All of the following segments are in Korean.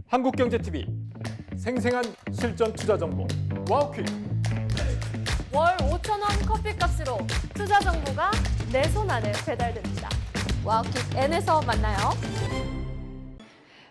한국경제TV 생생한 실전 투자 정보 와우퀴. 월 5,000원 커피값으로 투자 정보가 내 손 안에 배달됩니다. 와우킥 N에서 만나요.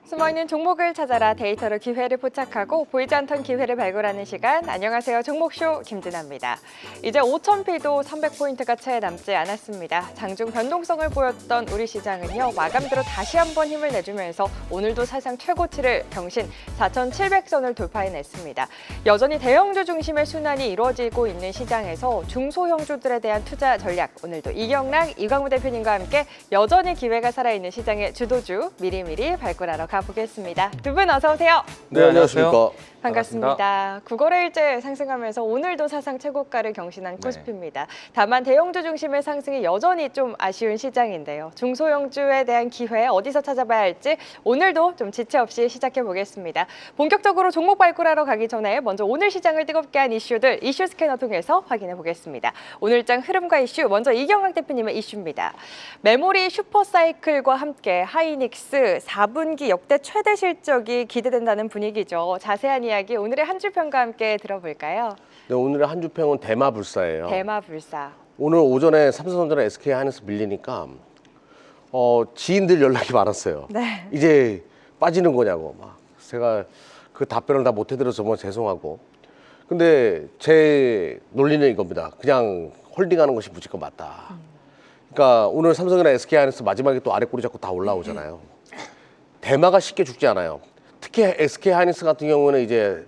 숨어있는 종목을 찾아라 데이터로 기회를 포착하고 보이지 않던 기회를 발굴하는 시간. 안녕하세요. 종목쇼 김진아입니다. 이제 5,000피도 300포인트가 채 남지 않았습니다. 장중 변동성을 보였던 우리 시장은요. 마감대로 다시 한번 힘을 내주면서 오늘도 사상 최고치를 경신 4,700선을 돌파해냈습니다. 여전히 대형주 중심의 순환이 이루어지고 있는 시장에서 중소형주들에 대한 투자 전략. 오늘도 이경락, 이광우 대표님과 함께 여전히 기회가 살아있는 시장의 주도주 미리미리 발굴하러 가보겠습니다. 두 분 어서 오세요. 네, 안녕하십니까. 반갑습니다. 9거래일째 상승하면서 오늘도 사상 최고가를 경신한 코스피입니다. 다만 대형주 중심의 상승이 여전히 좀 아쉬운 시장인데요. 중소형주에 대한 기회 어디서 찾아봐야 할지 오늘도 좀 지체 없이 시작해 보겠습니다. 본격적으로 종목 발굴하러 가기 전에 먼저 오늘 시장을 뜨겁게 한 이슈들 이슈 스캐너 통해서 확인해 보겠습니다. 오늘장 흐름과 이슈 먼저 이경락 대표님의 이슈입니다. 메모리 슈퍼사이클과 함께 하이닉스 4분기 역대 최대 실적이 기대된다는 분위기죠. 자세한 이야기 오늘의 한 줄 평과 함께 들어볼까요? 네, 오늘의 한 주 평은 대마불사예요. 대마불사. 오늘 오전에 삼성전자 SK 하이닉스 밀리니까 지인들 연락이 많았어요. 네. 이제 빠지는 거냐고 막 제가 그 답변을 다 못 해드려서 정말 죄송하고. 근데 제 논리는 이겁니다. 그냥 홀딩하는 것이 무조건 맞다. 그러니까 오늘 삼성이나 SK 하이닉스 마지막에 또 아래 꼬리 잡고 다 올라오잖아요. 대마가 쉽게 죽지 않아요. 특히 SK 하이닉스 같은 경우는 이제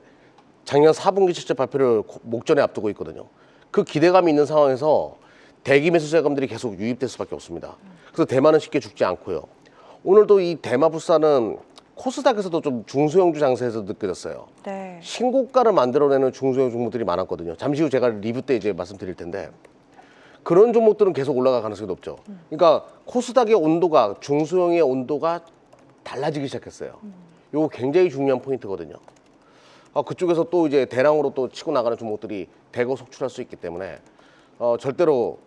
작년 4분기 실적 발표를 목전에 앞두고 있거든요. 그 기대감이 있는 상황에서 대기 매수 자금들이 계속 유입될 수밖에 없습니다. 그래서 대마는 쉽게 죽지 않고요. 오늘도 이 대마불사는 코스닥에서도 좀 중소형주 장세에서 느껴졌어요. 네. 신고가를 만들어내는 중소형 종목들이 많았거든요. 잠시 후 제가 리뷰 때 이제 말씀드릴 텐데 그런 종목들은 계속 올라갈 가능성이 높죠. 그러니까 코스닥의 온도가 중소형의 온도가 달라지기 시작했어요. 이거 굉장히 중요한 포인트거든요. 그쪽에서 또 이제 대량으로 또 치고 나가는 종목들이 대거 속출할 수 있기 때문에 절대로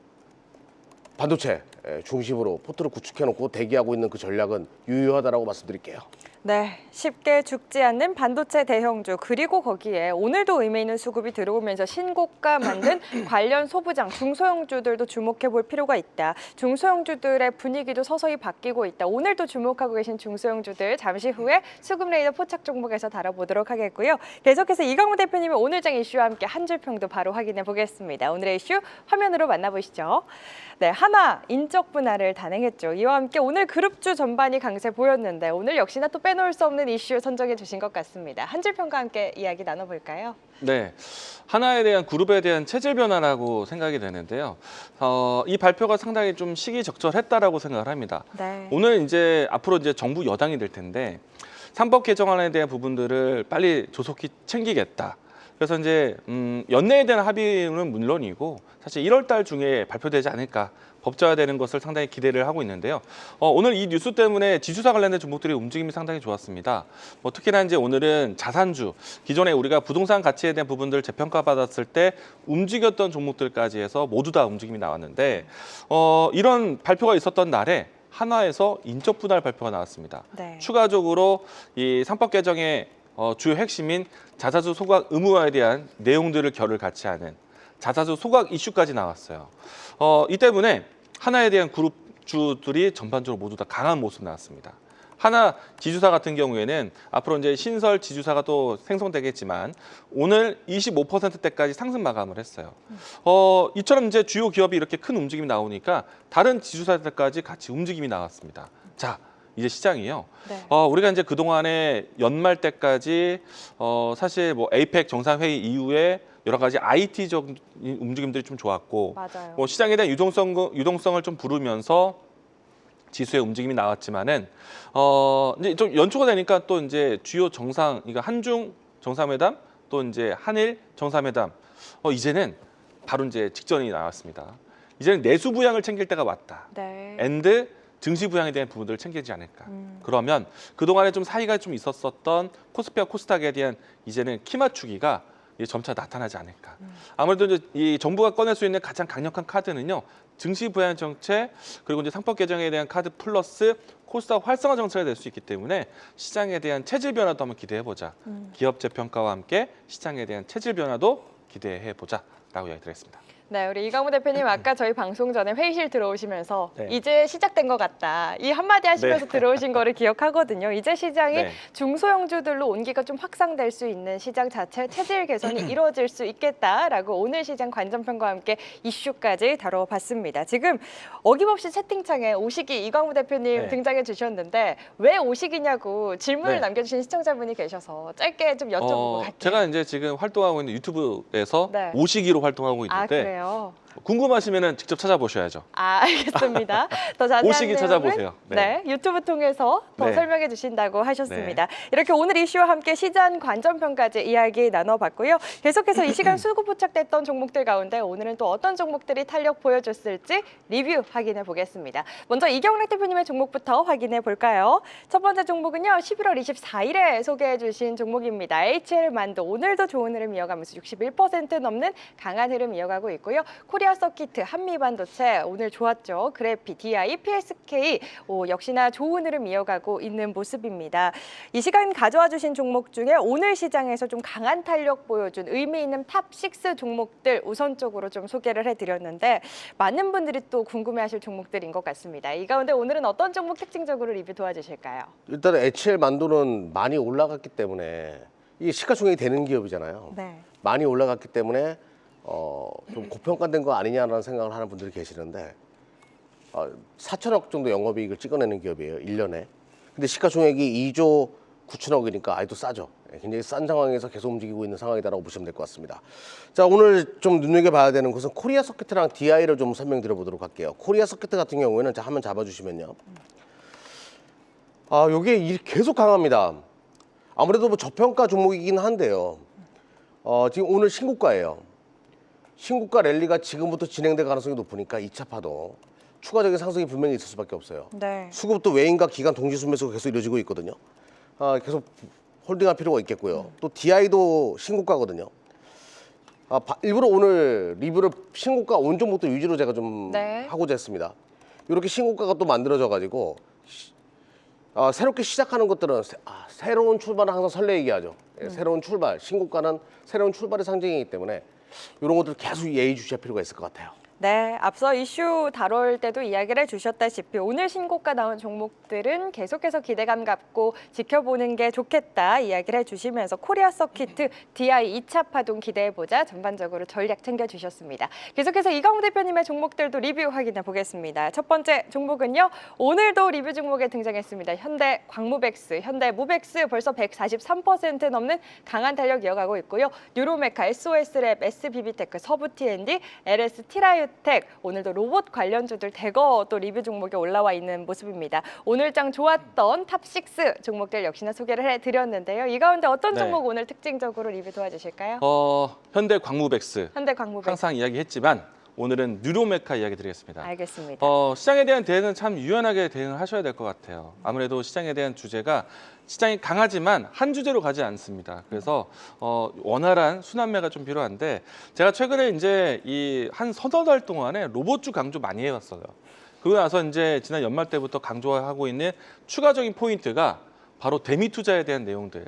반도체 중심으로 포트를 구축해놓고 대기하고 있는 그 전략은 유효하다라고 말씀드릴게요. 네, 쉽게 죽지 않는 반도체 대형주 그리고 거기에 오늘도 의미 있는 수급이 들어오면서 신고가 만든 관련 소부장 중소형주들도 주목해 볼 필요가 있다. 중소형주들의 분위기도 서서히 바뀌고 있다. 오늘도 주목하고 계신 중소형주들 잠시 후에 수급 레이더 포착 종목에서 다뤄보도록 하겠고요. 계속해서 이광우 대표님의 오늘장 이슈와 함께 한 줄 평도 바로 확인해 보겠습니다. 오늘의 이슈 화면으로 만나보시죠. 네, 하나 인적 분할을 단행했죠. 이와 함께 오늘 그룹주 전반이 강세 보였는데 오늘 역시나 또 빼놓을 수 없는 이슈 선정해 주신 것 같습니다. 한 줄 평과 함께 이야기 나눠볼까요? 네, 하나에 대한 그룹에 대한 체질 변화라고 생각이 되는데요. 이 발표가 상당히 좀 시기적절했다라고 생각을 합니다. 네. 오늘 이제 앞으로 이제 정부 여당이 될 텐데 상법 개정안에 대한 부분들을 빨리 조속히 챙기겠다. 그래서 이제 연내에 대한 합의는 물론이고 사실 1월 달 중에 발표되지 않을까 법제화되는 것을 상당히 기대를 하고 있는데요. 오늘 이 뉴스 때문에 지주사 관련된 종목들의 움직임이 상당히 좋았습니다. 특히나 이제 오늘은 자산주, 기존에 우리가 부동산 가치에 대한 부분들을 재평가 받았을 때 움직였던 종목들까지 해서 모두 다 움직임이 나왔는데 이런 발표가 있었던 날에 한화에서 인적 분할 발표가 나왔습니다. 네. 추가적으로 이 상법 개정의 주요 핵심인 자사주 소각 의무화에 대한 내용들을 결을 같이 하는 자사주 소각 이슈까지 나왔어요. 이 때문에 하나에 대한 그룹주들이 전반적으로 모두 다 강한 모습 나왔습니다. 하나 지주사 같은 경우에는 앞으로 이제 신설 지주사가 또 생성되겠지만 오늘 25%대까지 상승 마감을 했어요. 이처럼 이제 주요 기업이 이렇게 큰 움직임이 나오니까 다른 지주사들까지 같이 움직임이 나왔습니다. 자. 이제 시장이요. 네. 우리가 이제 그동안에 연말 때까지 사실 뭐 에이펙 정상회의 이후에 여러 가지 IT적 움직임들이 좀 좋았고 맞아요. 시장에 대한 유동성을 좀 부르면서 지수의 움직임이 나왔지만은 이제 좀 연초가 되니까 또 이제 주요 정상, 그러니까 한중 정상회담 또 이제 한일 정상회담 이제는 바로 이제 직전이 나왔습니다. 이제는 내수 부양을 챙길 때가 왔다. 네. 앤드 증시 부양에 대한 부분들을 챙기지 않을까. 그러면 그동안에 좀 사이가 좀 있었던 코스피와 코스닥에 대한 이제는 키 맞추기가 점차 나타나지 않을까. 아무래도 이제 이 정부가 꺼낼 수 있는 가장 강력한 카드는요. 증시 부양 정책 그리고 이제 상법 개정에 대한 카드 플러스 코스닥 활성화 정책이 될 수 있기 때문에 시장에 대한 체질 변화도 한번 기대해 보자. 기업 재평가와 함께 시장에 대한 체질 변화도 기대해 보자라고 이야기드리겠습니다. 네, 우리 이강우 대표님 아까 저희 방송 전에 회의실 들어오시면서 네. 이제 시작된 것 같다. 이 한마디 하시면서 네. 들어오신 거를 기억하거든요. 이제 시장이 네. 중소형주들로 온기가 좀 확산될 수 있는 시장 자체 체질 개선이 이루어질 수 있겠다라고 오늘 시장 관전평과 함께 이슈까지 다뤄봤습니다. 지금 어김없이 채팅창에 오시기 이강우 대표님 네. 등장해 주셨는데 왜 오시기냐고 질문을 네. 남겨주신 시청자분이 계셔서 짧게 좀 여쭤보고 갈게요. 제가 이제 지금 활동하고 있는 유튜브에서 네. 오시기로 활동하고 아, 있는데 그래요? 궁금하시면 직접 찾아보셔야죠. 아, 알겠습니다. 더 자세한 오시기 내용은 찾아보세요. 네. 유튜브 통해서 더 네. 설명해 주신다고 하셨습니다. 이렇게 오늘 이슈와 함께 시장 관전평까지 이야기 나눠봤고요. 계속해서 이 시간 수급 포착됐던 종목들 가운데 오늘은 또 어떤 종목들이 탄력 보여줬을지 리뷰 확인해 보겠습니다. 먼저 이경락 대표님의 종목부터 확인해 볼까요? 첫 번째 종목은요. 11월 24일에 소개해 주신 종목입니다. HL만두 오늘도 좋은 흐름 이어가면서 61% 넘는 강한 흐름 이어가고 있고요. 코리아 서키트, 한미반도체 오늘 좋았죠. 그래피, DI, PSK 역시나 좋은 흐름 이어가고 있는 모습입니다. 이 시간 가져와 주신 종목 중에 오늘 시장에서 좀 강한 탄력 보여준 의미 있는 탑6 종목들 우선적으로 좀 소개를 해드렸는데 많은 분들이 또 궁금해하실 종목들인 것 같습니다. 이 가운데 오늘은 어떤 종목 특징적으로 리뷰 도와주실까요? 일단 HL 만두는 많이 올라갔기 때문에 이게 시가총액이 되는 기업이잖아요. 네. 많이 올라갔기 때문에 좀 고평가된 거 아니냐라는 생각을 하는 분들이 계시는데 4천억 정도 영업이익을 찍어내는 기업이에요. 1년에. 근데 시가총액이 2조 9천억이니까 아직도 싸죠. 굉장히 싼 상황에서 계속 움직이고 있는 상황이다라고 보시면 될 것 같습니다. 자, 오늘 좀 눈여겨봐야 되는 것은 코리아 서키트랑 DI를 좀 설명드려보도록 할게요. 코리아 서키트 같은 경우에는 자, 한번 잡아주시면요. 요게 계속 강합니다. 아무래도 뭐 저평가 종목이긴 한데요. 지금 오늘 신고가예요. 신고가 랠리가 지금부터 진행될 가능성이 높으니까 2차 파동 추가적인 상승이 분명히 있을 수밖에 없어요. 네. 수급도 외인과 기관 동시 순매수가 계속 이루어지고 있거든요. 계속 홀딩할 필요가 있겠고요. 또 DI도 신고가거든요. 일부러 오늘 리뷰를 신고가 온 종목도 위주로 제가 좀 네. 하고자 했습니다. 이렇게 신고가가 또 만들어져 가지고 새롭게 시작하는 것들은 새로운 출발은 항상 설레게 하죠. 새로운 출발, 신고가는 새로운 출발의 상징이기 때문에 이런 것들 계속 예의주시할 필요가 있을 것 같아요. 네, 앞서 이슈 다룰 때도 이야기를 해주셨다시피 오늘 신고가 나온 종목들은 계속해서 기대감 갖고 지켜보는 게 좋겠다 이야기를 해주시면서 코리아 서키트, DI 2차 파동 기대해보자 전반적으로 전략 챙겨주셨습니다. 계속해서 이강우 대표님의 종목들도 리뷰 확인해 보겠습니다. 첫 번째 종목은요. 오늘도 리뷰 종목에 등장했습니다. 현대 광무백스, 현대 무백스 벌써 143% 넘는 강한 탄력 이어가고 있고요. 뉴로메카, SOS랩, SBB테크, 서부T&D, LS 티라유 텍 오늘도 로봇 관련주들 대거 또 리뷰 종목에 올라와 있는 모습입니다. 오늘장 좋았던 탑6 종목들 역시나 소개를 해드렸는데요. 이 가운데 어떤 네. 종목 오늘 특징적으로 리뷰 도와주실까요? 현대 광무백스 현대 광무백. 항상 이야기했지만 오늘은 뉴로메카 이야기 드리겠습니다. 알겠습니다. 시장에 대한 대응은 참 유연하게 대응을 하셔야 될 것 같아요. 아무래도 시장에 대한 주제가 시장이 강하지만 한 주제로 가지 않습니다. 그래서 원활한 순환매가 좀 필요한데 제가 최근에 이제 이 한 서너 달 동안에 로봇주 강조 많이 해왔어요. 그러고 나서 이제 지난 연말 때부터 강조하고 있는 추가적인 포인트가 바로 대미 투자에 대한 내용들.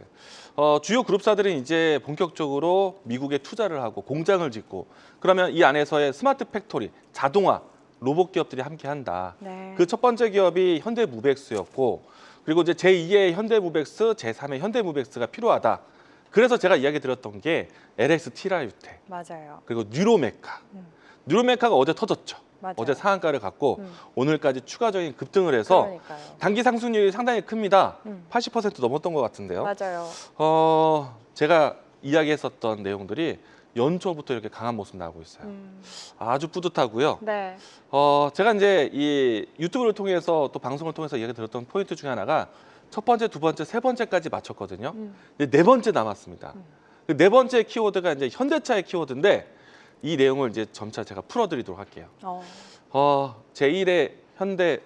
주요 그룹사들은 이제 본격적으로 미국에 투자를 하고 공장을 짓고 그러면 이 안에서의 스마트 팩토리, 자동화, 로봇 기업들이 함께 한다. 네. 그 첫 번째 기업이 현대무백스였고 그리고 이제 제2의 현대무백스, 제3의 현대무백스가 필요하다. 그래서 제가 이야기 드렸던 게 LS 티라유텍 맞아요. 그리고 뉴로메카. 뉴로메카가 어제 터졌죠. 맞아요. 어제 상한가를 갖고 오늘까지 추가적인 급등을 해서 그러니까요. 단기 상승률이 상당히 큽니다. 80% 넘었던 것 같은데요. 맞아요. 제가 이야기했었던 내용들이 연초부터 이렇게 강한 모습 나오고 있어요. 아주 뿌듯하고요. 네. 제가 이제 이 유튜브를 통해서 또 방송을 통해서 이야기 들었던 포인트 중에 하나가 첫 번째, 두 번째, 세 번째까지 맞췄거든요. 이제 네 번째 남았습니다. 그 네 번째 키워드가 이제 현대차의 키워드인데 이 내용을 이제 점차 제가 풀어드리도록 할게요. 제1의 현대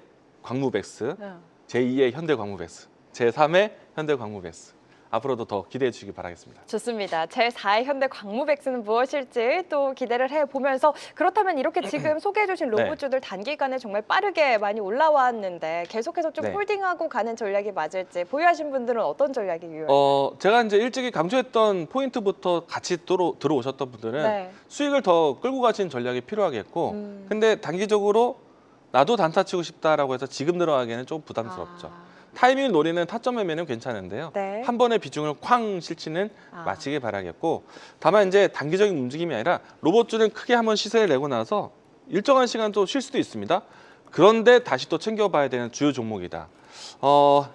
광무백스, 네. 제2의 현대 광무백스, 제3의 현대 광무백스. 앞으로도 더 기대해 주시기 바라겠습니다. 좋습니다. 제4의 현대 광무백스는 무엇일지 또 기대를 해보면서 그렇다면 이렇게 지금 소개해주신 네. 로봇주들 단기간에 정말 빠르게 많이 올라왔는데 계속해서 좀 네. 홀딩하고 가는 전략이 맞을지 보유하신 분들은 어떤 전략이 유효할까요? 제가 이제 일찍이 강조했던 포인트부터 같이 들어오셨던 분들은 네. 수익을 더 끌고 가시는 전략이 필요하겠고 근데 단기적으로 나도 단타 치고 싶다라고 해서 지금 들어가기에는 좀 부담스럽죠. 타이밍을 노리는 타점 매매는 괜찮은데요. 네. 한 번에 비중을 쾅 실치는 아. 마치길 바라겠고 다만 이제 단기적인 움직임이 아니라 로봇주는 크게 한번 시세를 내고 나서 일정한 시간 또 쉴 수도 있습니다. 그런데 다시 또 챙겨봐야 되는 주요 종목이다.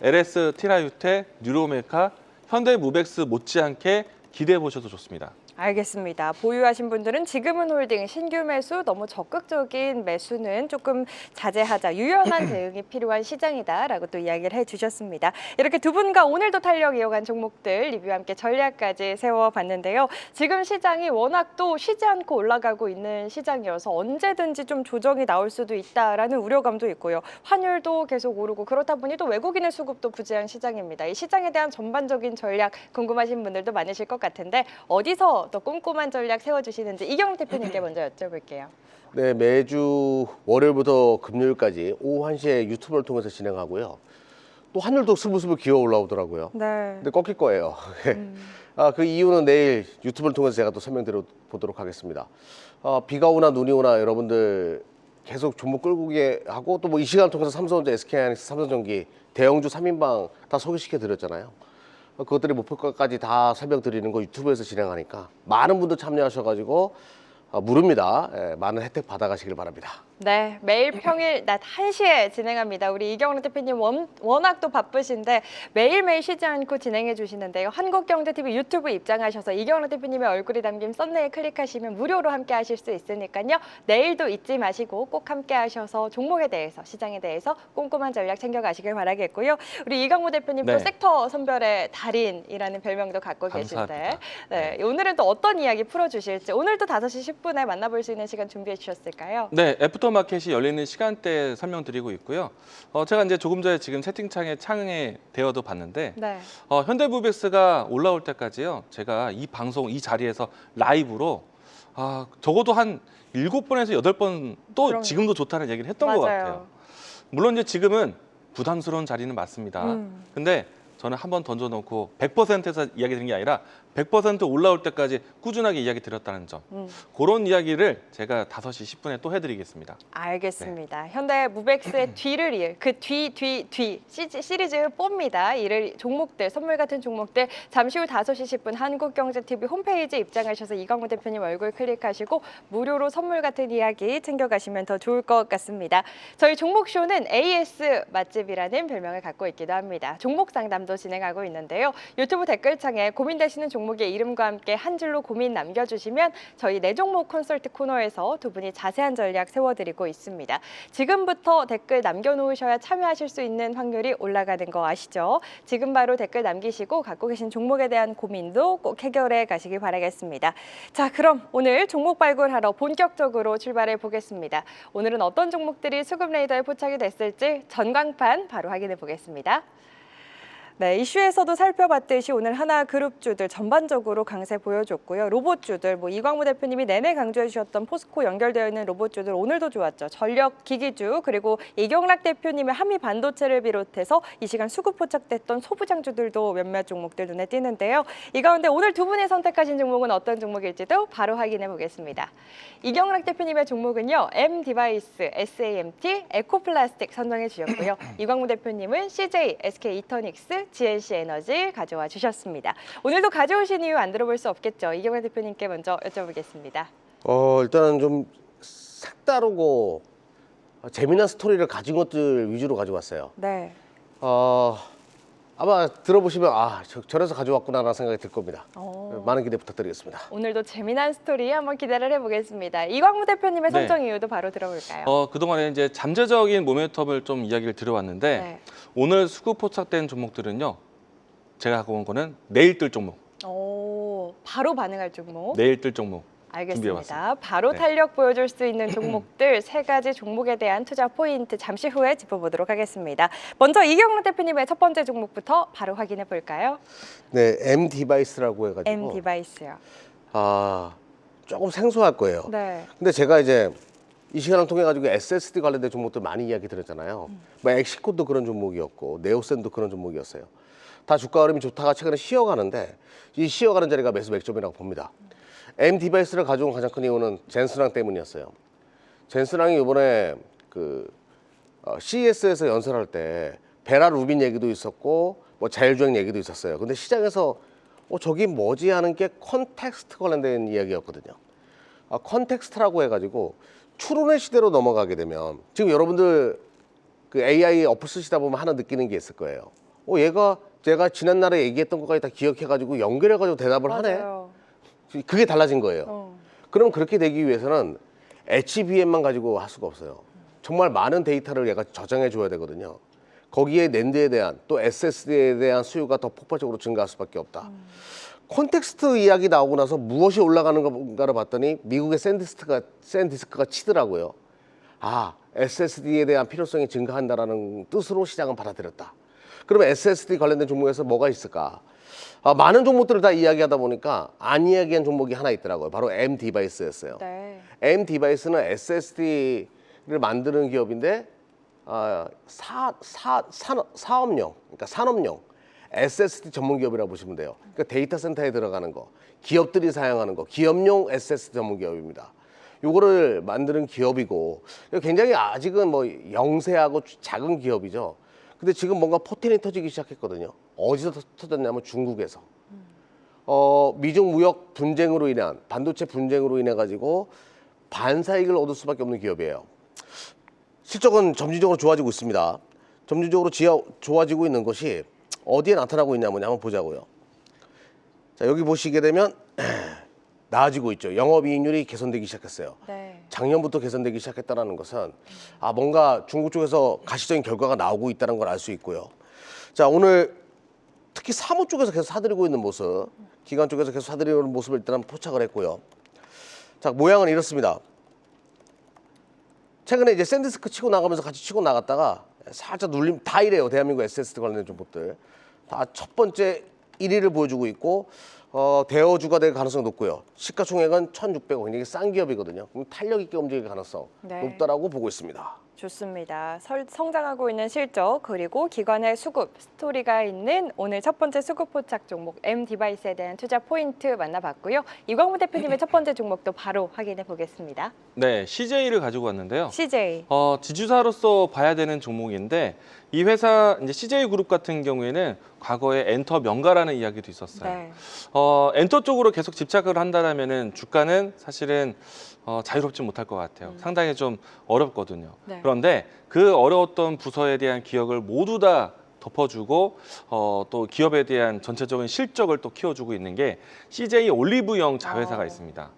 LS, 티라유테, 뉴로메카, 현대무백스 못지않게 기대해 보셔도 좋습니다. 알겠습니다. 보유하신 분들은 지금은 홀딩, 신규 매수, 너무 적극적인 매수는 조금 자제하자. 유연한 대응이 필요한 시장이다라고 또 이야기를 해주셨습니다. 이렇게 두 분과 오늘도 탄력 이어간 종목들 리뷰와 함께 전략까지 세워봤는데요. 지금 시장이 워낙 또 쉬지 않고 올라가고 있는 시장이어서 언제든지 좀 조정이 나올 수도 있다라는 우려감도 있고요. 환율도 계속 오르고 그렇다 보니 또 외국인의 수급도 부재한 시장입니다. 이 시장에 대한 전반적인 전략 궁금하신 분들도 많으실 것 같은데 어디서 더 꼼꼼한 전략 세워주시는지 이경록 대표님께 먼저 여쭤볼게요. 네, 매주 월요일부터 금요일까지 오후 1시에 유튜브를 통해서 진행하고요. 또 환율도 스물스물 기어 올라오더라고요. 네. 근데 꺾일 거예요. 그 이유는 내일 유튜브를 통해서 제가 또 설명드려 보도록 하겠습니다. 비가 오나 눈이 오나 여러분들 계속 종목 끌고 하고 또 뭐 이 시간을 통해서 삼성전자, SK하이닉스, 삼성전기, 대형주 3인방 다 소개시켜 드렸잖아요. 그것들이 목표가까지 다 설명드리는 거 유튜브에서 진행하니까 많은 분들 참여하셔가지고 무료입니다. 많은 혜택 받아가시길 바랍니다. 네, 매일 평일 낮 1시에 진행합니다. 우리 이경록 대표님 워낙 또 바쁘신데 매일매일 쉬지 않고 진행해 주시는데요. 한국경제TV 유튜브 입장하셔서 이경록 대표님의 얼굴이 담긴 썸네일 클릭하시면 무료로 함께 하실 수 있으니까요. 내일도 잊지 마시고 꼭 함께 하셔서 종목에 대해서, 시장에 대해서 꼼꼼한 전략 챙겨가시길 바라겠고요. 우리 이강무 대표님 네. 또 섹터 선별의 달인이라는 별명도 갖고 감사합니다. 계신데 네, 오늘은 또 어떤 이야기 풀어주실지 오늘도 5시 10분에 만나볼 수 있는 시간 준비해 주셨을까요? 네, 애프터마켓이 열리는 시간대 설명드리고 있고요. 제가 이제 조금 전에 지금 채팅창에 창에 대어도 봤는데 네. 현대무백스가 올라올 때까지요. 제가 이 방송 이 자리에서 라이브로 적어도 한 7번에서 8번 또 그럼요. 지금도 좋다는 얘기를 했던 것 같아요. 물론 이제 지금은 부담스러운 자리는 맞습니다. 근데 저는 한번 던져놓고 100%에서 이야기 드린 게 아니라 100% 올라올 때까지 꾸준하게 이야기 드렸다는 점. 그런 이야기를 제가 5시 10분에 또 해드리겠습니다. 알겠습니다. 현대 무백스의 뒤를 이을 그 뒤 시리즈 뽐니다. 이를 종목들, 선물 같은 종목들 잠시 후 5시 10분 한국경제TV 홈페이지 입장하셔서 이강무 대표님 얼굴 클릭하시고 무료로 선물 같은 이야기 챙겨가시면 더 좋을 것 같습니다. 저희 종목쇼는 AS 맛집이라는 별명을 갖고 있기도 합니다. 종목 상담도 진행하고 있는데요. 유튜브 댓글창에 고민되시는 종목의 이름과 함께 한 줄로 고민 남겨주시면 저희 내 종목 콘설트 코너에서 두 분이 자세한 전략 세워드리고 있습니다. 지금부터 댓글 남겨놓으셔야 참여하실 수 있는 확률이 올라가는 거 아시죠? 지금 바로 댓글 남기시고 갖고 계신 종목에 대한 고민도 꼭 해결해 가시길 바라겠습니다. 자, 그럼 오늘 종목 발굴하러 본격적으로 출발해 보겠습니다. 오늘은 어떤 종목들이 수급 레이더에 포착이 됐을지 전광판 바로 확인해 보겠습니다. 네, 이슈에서도 살펴봤듯이 오늘 하나그룹주들 전반적으로 강세 보여줬고요. 로봇주들, 이광무 대표님이 내내 강조해 주셨던 포스코 연결되어 있는 로봇주들 오늘도 좋았죠. 전력기기주 그리고 이경락 대표님의 한미 반도체를 비롯해서 이 시간 수급 포착됐던 소부장주들도 몇몇 종목들 눈에 띄는데요. 이 가운데 오늘 두 분이 선택하신 종목은 어떤 종목일지도 바로 확인해 보겠습니다. 이경락 대표님의 종목은요. M디바이스, SAMT, 에코플라스틱 선정해 주셨고요. 이광무 대표님은 CJ, SK이터닉스, GNC 에너지 가져와 주셨습니다. 오늘도 가져오신 이유 안 들어볼 수 없겠죠. 이경락 대표님께 먼저 여쭤보겠습니다. 일단은 좀 색다르고 재미난 스토리를 가진 것들 위주로 가져왔어요. 네. 아마 들어보시면 저래서 가져왔구나라는 생각이 들 겁니다. 많은 기대 부탁드리겠습니다. 오늘도 재미난 스토리 한번 기대를 해보겠습니다. 이광무 대표님의 네. 선정 이유도 바로 들어볼까요? 그동안에 이제 잠재적인 모멘텀을 좀 이야기를 드려왔는데 네. 오늘 수급 포착된 종목들은요. 제가 갖고 온 거는 내일 뜰 종목. 바로 반응할 종목. 내일 뜰 종목. 알겠습니다. 준비해봤습니다. 바로 네. 탄력 보여줄 수 있는 종목들 세 가지 종목에 대한 투자 포인트 잠시 후에 짚어보도록 하겠습니다. 먼저 이경락 대표님의 첫 번째 종목부터 바로 확인해 볼까요? 네, M 디바이스라고 해가지고 M 디바이스요. 조금 생소할 거예요. 네. 근데 제가 이제 이 시간을 통해 가지고 SSD 관련된 종목들 많이 이야기 드렸잖아요. 뭐 엑시콘도 그런 종목이었고 네오센도 그런 종목이었어요. 다 주가 흐름이 좋다가 최근에 쉬어가는데 이 쉬어가는 자리가 매수 맥점이라고 봅니다. M 디바이스를 가져온 가장 큰 이유는 젠스랑 때문이었어요. 젠스랑이 이번에 CES에서 연설할 때 베라 루빈 얘기도 있었고 뭐 자율주행 얘기도 있었어요. 근데 시장에서 저기 뭐지 하는 게 컨텍스트 관련된 이야기였거든요. 컨텍스트라고 해가지고 추론의 시대로 넘어가게 되면 지금 여러분들 그 AI 어플 쓰시다 보면 하나 느끼는 게 있을 거예요. 얘가 제가 지난날에 얘기했던 것까지 다 기억해가지고 연결해가지고 대답을 맞아요. 하네. 그게 달라진 거예요. 그럼 그렇게 되기 위해서는 HBM만 가지고 할 수가 없어요. 정말 많은 데이터를 얘가 저장해 줘야 되거든요. 거기에 낸드에 대한 또 SSD에 대한 수요가 더 폭발적으로 증가할 수밖에 없다. 콘텍스트 이야기 나오고 나서 무엇이 올라가는 건가를 봤더니 미국의 샌디스크가 치더라고요. SSD에 대한 필요성이 증가한다라는 뜻으로 시장은 받아들였다. 그러면 SSD 관련된 종목에서 뭐가 있을까? 많은 종목들을 다 이야기하다 보니까 안 이야기한 종목이 하나 있더라고요. 바로 M 디바이스였어요. 네. M 디바이스는 SSD를 만드는 기업인데 사업용, 그러니까 산업용 SSD 전문 기업이라고 보시면 돼요. 그러니까 데이터 센터에 들어가는 거, 기업들이 사용하는 거, 기업용 SSD 전문 기업입니다. 요거를 만드는 기업이고 굉장히 아직은 뭐 영세하고 작은 기업이죠. 근데 지금 뭔가 포텐이 터지기 시작했거든요. 어디서 터졌냐면 중국에서. 미중 무역 분쟁으로 인한 반도체 분쟁으로 인해 가지고 반사이익을 얻을 수밖에 없는 기업이에요. 실적은 점진적으로 좋아지고 있습니다. 점진적으로 좋아지고 있는 것이 어디에 나타나고 있냐면 한번 보자고요. 자, 여기 보시게 되면 나아지고 있죠. 영업이익률이 개선되기 시작했어요. 네. 작년부터 개선되기 시작했다는 것은 뭔가 중국 쪽에서 가시적인 결과가 나오고 있다는 걸 알 수 있고요. 자, 오늘 특히 사모 쪽에서 계속 사들이고 있는 모습, 기관 쪽에서 계속 사들이고 있는 모습을 일단 포착을 했고요. 자, 모양은 이렇습니다. 최근에 이제 샌디스크 치고 나가면서 같이 치고 나갔다가 살짝 눌림 다 이래요. 대한민국 SSD 관련된 종목들 다 첫 번째 1위를 보여주고 있고 대어주가 될 가능성이 높고요. 시가총액은 1,600억, 굉장히 싼 기업이거든요. 그럼 탄력 있게 움직일 가능성 네. 높다라고 보고 있습니다. 좋습니다. 성장하고 있는 실적 그리고 기관의 수급 스토리가 있는 오늘 첫 번째 수급 포착 종목 M 디바이스에 대한 투자 포인트 만나봤고요. 이광무 대표님의 첫 번째 종목도 바로 확인해 보겠습니다. 네, CJ를 가지고 왔는데요. CJ. 지주사로서 봐야 되는 종목인데 이 회사 이제 CJ 그룹 같은 경우에는 과거에 엔터 명가라는 이야기도 있었어요. 네. 엔터 쪽으로 계속 집착을 한다면은 주가는 사실은 자유롭지 못할 것 같아요. 상당히 좀 어렵거든요. 네. 그런데 그 어려웠던 부서에 대한 기억을 모두 다 덮어주고 또 기업에 대한 전체적인 실적을 또 키워주고 있는 게 CJ 올리브영 자회사가 있습니다.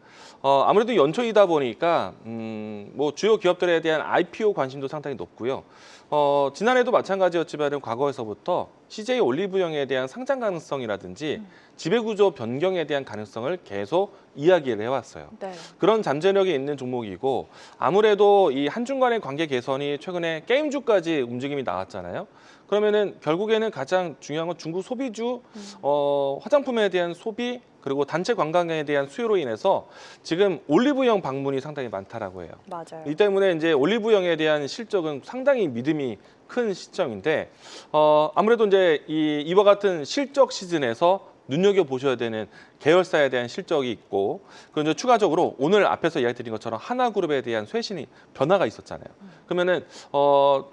아무래도 연초이다 보니까 뭐 주요 기업들에 대한 IPO 관심도 상당히 높고요. 지난해도 마찬가지였지만 과거에서부터 CJ 올리브영에 대한 상장 가능성이라든지 지배구조 변경에 대한 가능성을 계속 이야기를 해왔어요. 네. 그런 잠재력이 있는 종목이고 아무래도 이 한중 간의 관계 개선이 최근에 게임주까지 움직임이 나왔잖아요. 그러면은 결국에는 가장 중요한 건 중국 소비주, 화장품에 대한 소비 그리고 단체 관광에 대한 수요로 인해서 지금 올리브영 방문이 상당히 많다라고 해요. 맞아요. 이 때문에 이제 올리브영에 대한 실적은 상당히 믿음이 큰 시점인데 아무래도 이제 이와 같은 실적 시즌에서 눈여겨 보셔야 되는 계열사에 대한 실적이 있고 그리고 이제 추가적으로 오늘 앞에서 이야기드린 것처럼 하나그룹에 대한 쇄신이 변화가 있었잖아요. 그러면은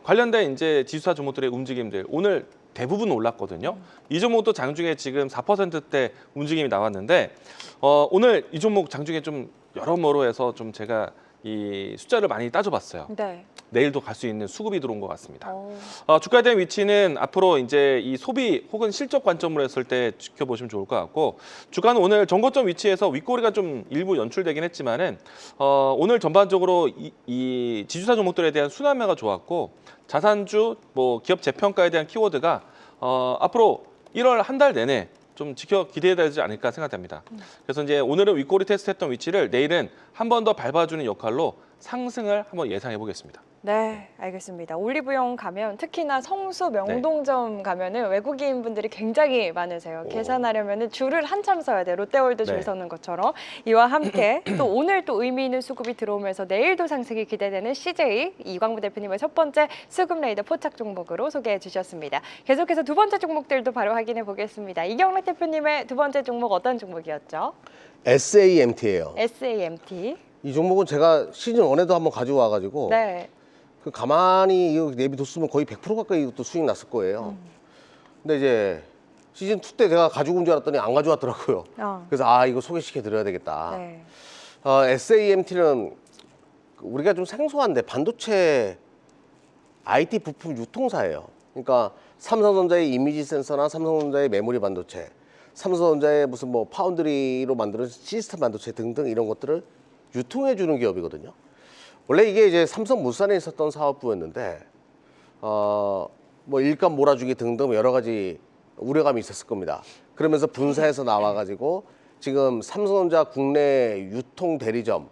관련된 이제 지수사 종목들의 움직임들 오늘 대부분 올랐거든요. 이 종목도 장중에 지금 4%대 움직임이 나왔는데 오늘 이 종목 장중에 좀 여러모로 해서 좀 제가 이 숫자를 많이 따져봤어요. 네. 내일도 갈 수 있는 수급이 들어온 것 같습니다. 주가에 대한 위치는 앞으로 이제 이 소비 혹은 실적 관점으로 했을 때 지켜보시면 좋을 것 같고 주가는 오늘 전고점 위치에서 윗꼬리가 좀 일부 연출되긴 했지만은 오늘 전반적으로 이 지주사 종목들에 대한 순환매가 좋았고 자산주, 뭐 기업 재평가에 대한 키워드가 앞으로 1월 한 달 내내 좀 기대해야 되지 않을까 생각됩니다. 그래서 이제 오늘은 윗꼬리 테스트했던 위치를 내일은 한 번 더 밟아주는 역할로 상승을 한번 예상해 보겠습니다. 네, 알겠습니다. 올리브영 가면 특히나 성수 명동점 가면은 외국인 분들이 굉장히 많으세요. 계산하려면은 줄을 한참 서야 돼요. 롯데월드 줄 네. 서는 것처럼. 이와 함께 또 오늘 또 의미 있는 수급이 들어오면서 내일도 상승이 기대되는 CJ 이광무 대표님의 첫 번째 수급 레이더 포착 종목으로 소개해 주셨습니다. 계속해서 두 번째 종목들도 바로 확인해 보겠습니다. 이경락 대표님의 두 번째 종목 어떤 종목이었죠? SAMT예요. SAMT. 이 종목은 제가 시즌 1에도 한번 가지고 와가지고 네. 그 가만히 이거 내비뒀으면 거의 100% 가까이 이것도 수익 났을 거예요. 근데 이제 시즌 2 때 제가 가지고 온 줄 알았더니 안 가져왔더라고요. 그래서 이거 소개시켜 드려야 되겠다. 네. SAMT는 우리가 좀 생소한데 반도체 IT 부품 유통사예요. 그러니까 삼성전자의 이미지 센서나 삼성전자의 메모리 반도체, 삼성전자의 무슨 뭐 파운드리로 만드는 시스템 반도체 등등 이런 것들을 유통해 주는 기업이거든요. 원래 이게 이제 삼성물산에 있었던 사업부였는데 뭐 일감 몰아주기 등등 여러 가지 우려감이 있었을 겁니다. 그러면서 분사해서 나와가지고 지금 삼성전자 국내 유통 대리점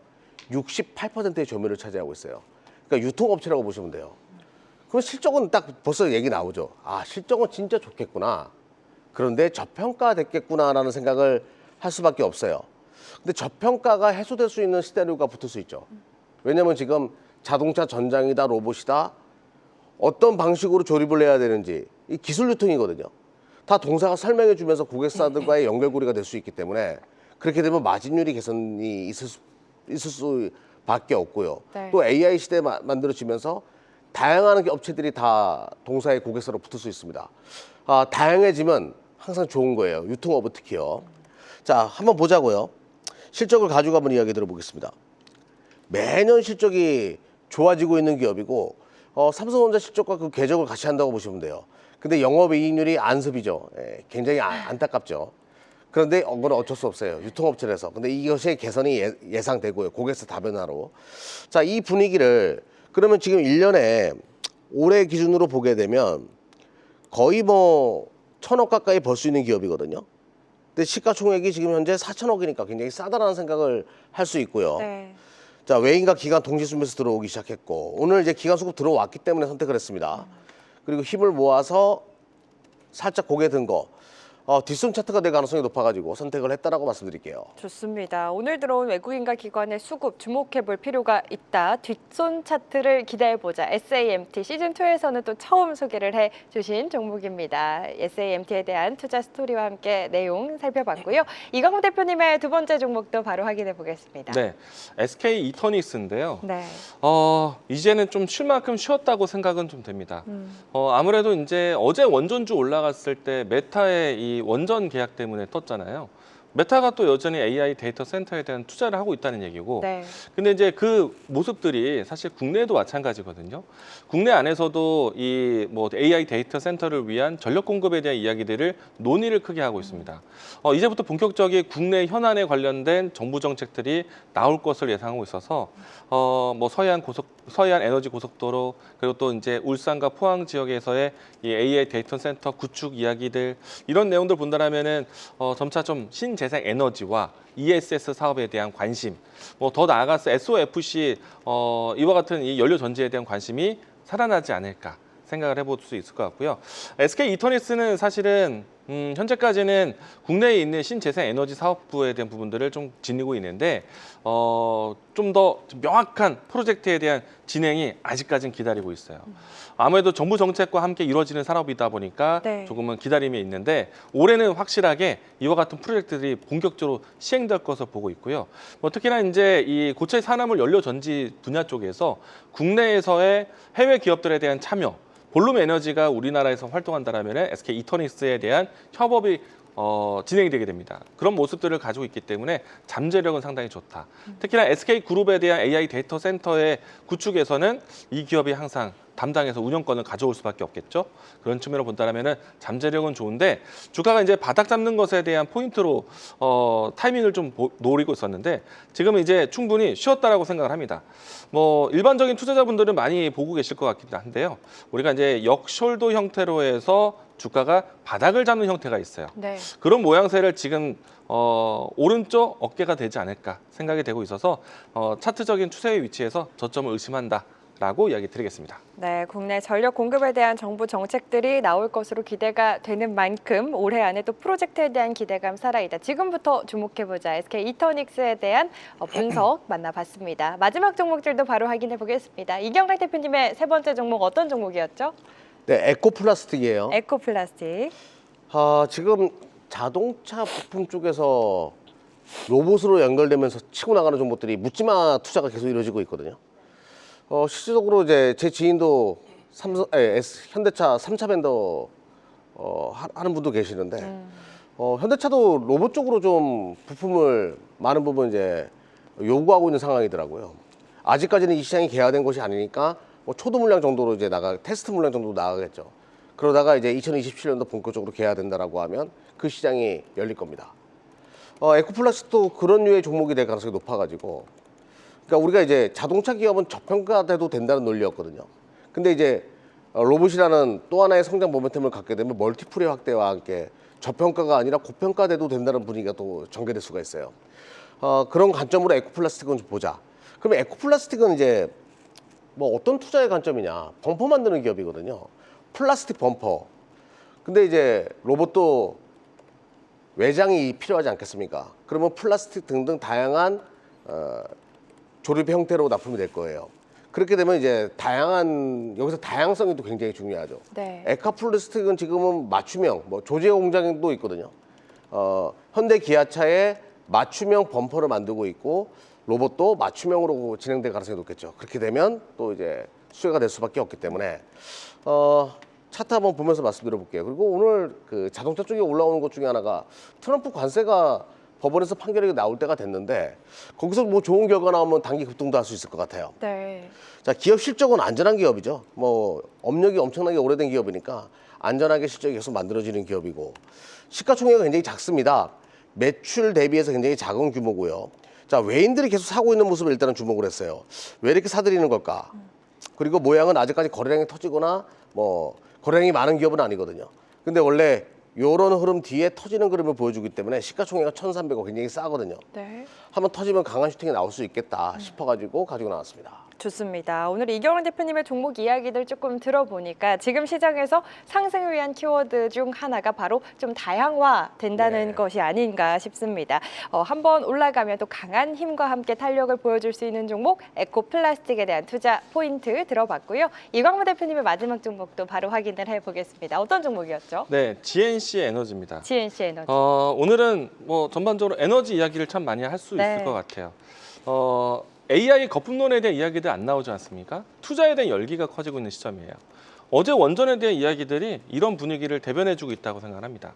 68%의 점유율을 차지하고 있어요. 그러니까 유통업체라고 보시면 돼요. 그럼 실적은 딱 벌써 얘기 나오죠. 실적은 진짜 좋겠구나. 그런데 저평가됐겠구나라는 생각을 할 수밖에 없어요. 근데 저평가가 해소될 수 있는 시나리오가 붙을 수 있죠. 왜냐면 지금 자동차 전장이다, 로봇이다, 어떤 방식으로 조립을 해야 되는지 이 기술 유통이거든요. 다 동사가 설명해 주면서 고객사들과의 연결고리가 될 수 있기 때문에 그렇게 되면 마진율이 개선이 있을 수밖에 없고요. 네. 또 AI 시대에 만들어지면서 다양한 업체들이 다 동사의 고객사로 붙을 수 있습니다. 다양해지면 항상 좋은 거예요. 유통업은 특히요. 자, 한번 보자고요. 실적을 가지고 한번 이야기 들어보겠습니다. 매년 실적이 좋아지고 있는 기업이고 삼성전자 실적과 그 궤적을 같이 한다고 보시면 돼요. 근데 영업이익률이 안습이죠. 굉장히 안타깝죠. 그런데 그건 어쩔 수 없어요. 유통업체라서. 근데 이것의 개선이 예상되고요. 고객사 다변화로. 자, 이 분위기를 그러면 지금 1년에 올해 기준으로 보게 되면 거의 뭐 1,000억 가까이 벌 수 있는 기업이거든요. 근데 시가총액이 지금 현재 4,000억이니까 굉장히 싸다라는 생각을 할 수 있고요. 네. 자, 외인과 기관 동시 수매수 들어오기 시작했고 오늘 이제 기관 수급 들어왔기 때문에 선택을 했습니다. 그리고 힘을 모아서 살짝 고개 든 거 뒷손 차트가 될 가능성이 높아가지고 선택을 했다라고 말씀드릴게요. 좋습니다. 오늘 들어온 외국인과 기관의 수급 주목해 볼 필요가 있다. 뒷손 차트를 기대해 보자. SAMT 시즌2에서는 또 처음 소개를 해 주신 종목입니다. SAMT에 대한 투자 스토리와 함께 내용 살펴봤고요. 이광무 대표님의 두 번째 종목도 바로 확인해 보겠습니다. 네, SK 이터닉스인데요. 네. 이제는 좀 쉴 만큼 쉬었다고 생각은 좀 됩니다. 아무래도 이제 어제 원전주 올라갔을 때 메타의 이 원전 계약 때문에 떴잖아요. 메타가 또 여전히 AI 데이터 센터에 대한 투자를 하고 있다는 얘기고. 네. 근데 이제 그 모습들이 사실 국내에도 마찬가지거든요. 국내 안에서도 이 뭐 AI 데이터 센터를 위한 전력 공급에 대한 이야기들을 논의를 크게 하고 있습니다. 이제부터 본격적인 국내 현안에 관련된 정부 정책들이 나올 것을 예상하고 있어서 뭐 서해안 에너지 고속도로 그리고 또 이제 울산과 포항 지역에서의 이 AI 데이터 센터 구축 이야기들 이런 내용들 본다면은 점차 좀 신재생 에너지와 ESS 사업에 대한 관심, 뭐 더 나아가서 SOFC 이와 같은 이 연료 전지에 대한 관심이 살아나지 않을까 생각을 해볼 수 있을 것 같고요. SK 이터닉스는 사실은 현재까지는 국내에 있는 신재생 에너지 사업부에 대한 부분들을 좀 지니고 있는데 좀 더 명확한 프로젝트에 대한 진행이 아직까지는 기다리고 있어요. 아무래도 정부 정책과 함께 이루어지는 산업이다 보니까 네. 조금은 기다림이 있는데 올해는 확실하게 이와 같은 프로젝트들이 본격적으로 시행될 것을 보고 있고요. 뭐 특히나 이제 이 고체 산화물 연료 전지 분야 쪽에서 국내에서의 해외 기업들에 대한 참여 볼룸 에너지가 우리나라에서 활동한다면 SK 이터닉스에 대한 협업이 진행이 되게 됩니다. 그런 모습들을 가지고 있기 때문에 잠재력은 상당히 좋다. 특히나 SK그룹에 대한 AI 데이터 센터의 구축에서는 이 기업이 항상 담당해서 운영권을 가져올 수밖에 없겠죠. 그런 측면으로 본다면은 잠재력은 좋은데 주가가 이제 바닥 잡는 것에 대한 포인트로 타이밍을 좀 노리고 있었는데 지금은 이제 충분히 쉬었다라고 생각을 합니다. 뭐 일반적인 투자자분들은 많이 보고 계실 것 같긴 한데요. 우리가 이제 역숄더 형태로 해서 주가가 바닥을 잡는 형태가 있어요. 네. 그런 모양새를 지금 오른쪽 어깨가 되지 않을까 생각이 되고 있어서 차트적인 추세의 위치에서 저점을 의심한다라고 이야기 드리겠습니다. 네, 국내 전력 공급에 대한 정부 정책들이 나올 것으로 기대가 되는 만큼 올해 안에 또 프로젝트에 대한 기대감 살아있다. 지금부터 주목해보자. SK 이터닉스에 대한 분석 만나봤습니다. 마지막 종목들도 바로 확인해 보겠습니다. 이경락 대표님의 세 번째 종목 어떤 종목이었죠? 네, 에코플라스틱이에요. 에코플라스틱. 지금 자동차 부품 쪽에서 로봇으로 연결되면서 치고 나가는 종목들이 묻지마 투자가 계속 이루어지고 있거든요. 실질적으로 이제 제 지인도 현대차 3차 벤더 하는 분도 계시는데 현대차도 로봇 쪽으로 좀 부품을 많은 부분 이제 요구하고 있는 상황이더라고요. 아직까지는 이 시장이 개화된 것이 아니니까 뭐 초도 물량 정도로 이제 테스트 물량 정도 나가겠죠. 그러다가 이제 2027년도 본격적으로 개화된다라고 하면 그 시장이 열릴 겁니다. 에코플라스틱도 그런 류의 종목이 될 가능성이 높아가지고, 그러니까 우리가 이제 자동차 기업은 저평가돼도 된다는 논리였거든요. 근데 이제 로봇이라는 또 하나의 성장 모멘텀을 갖게 되면 멀티플의 확대와 함께 저평가가 아니라 고평가돼도 된다는 분위기가 또 전개될 수가 있어요. 그런 관점으로 에코플라스틱은 좀 보자. 그러면 에코플라스틱은 이제 뭐 어떤 투자의 관점이냐? 범퍼 만드는 기업이거든요. 플라스틱 범퍼. 근데 이제 로봇도 외장이 필요하지 않겠습니까? 그러면 플라스틱 등등 다양한 조립 형태로 납품이 될 거예요. 그렇게 되면 이제 여기서 다양성이 또 굉장히 중요하죠. 네. 에코플라스틱은 지금은 맞춤형, 뭐 조제 공장도 있거든요. 현대 기아차에 맞춤형 범퍼를 만들고 있고 로봇도 맞춤형으로 진행될 가능성이 높겠죠. 그렇게 되면 또 이제 수혜가 될 수밖에 없기 때문에 차트 한번 보면서 말씀드려 볼게요. 그리고 오늘 그 자동차 쪽에 올라오는 것 중에 하나가 트럼프 관세가 법원에서 판결이 나올 때가 됐는데 거기서 뭐 좋은 결과 나오면 단기 급등도 할 수 있을 것 같아요. 네. 자, 기업 실적은 안전한 기업이죠. 뭐 업력이 엄청나게 오래된 기업이니까 안전하게 실적이 계속 만들어지는 기업이고 시가총액은 굉장히 작습니다. 매출 대비해서 굉장히 작은 규모고요. 자, 외인들이 계속 사고 있는 모습을 일단은 주목을 했어요. 왜 이렇게 사들이는 걸까? 그리고 모양은 아직까지 거래량이 터지거나 뭐 거래량이 많은 기업은 아니거든요. 근데 원래 이런 흐름 뒤에 터지는 그림을 보여주기 때문에 시가총액은 1,300억 굉장히 싸거든요. 네. 한번 터지면 강한 슈팅이 나올 수 있겠다 싶어가지고 가지고 나왔습니다. 좋습니다. 오늘 이경원 대표님의 종목 이야기들 조금 들어보니까 지금 시장에서 상승을 위한 키워드 중 하나가 바로 좀 다양화 된다는 것이 아닌가 싶습니다. 한번 올라가면 또 강한 힘과 함께 탄력을 보여줄 수 있는 종목 에코플라스틱에 대한 투자 포인트 들어봤고요. 이광무 대표님의 마지막 종목도 바로 확인을 해보겠습니다. 어떤 종목이었죠? 네, GNC 에너지입니다. GNC 에너지. 오늘은 뭐 전반적으로 에너지 이야기를 참 많이 할 수 네. 있을 것 같아요. AI 거품론에 대한 이야기들 안 나오지 않습니까? 투자에 대한 열기가 커지고 있는 시점이에요. 어제 원전에 대한 이야기들이 이런 분위기를 대변해주고 있다고 생각합니다.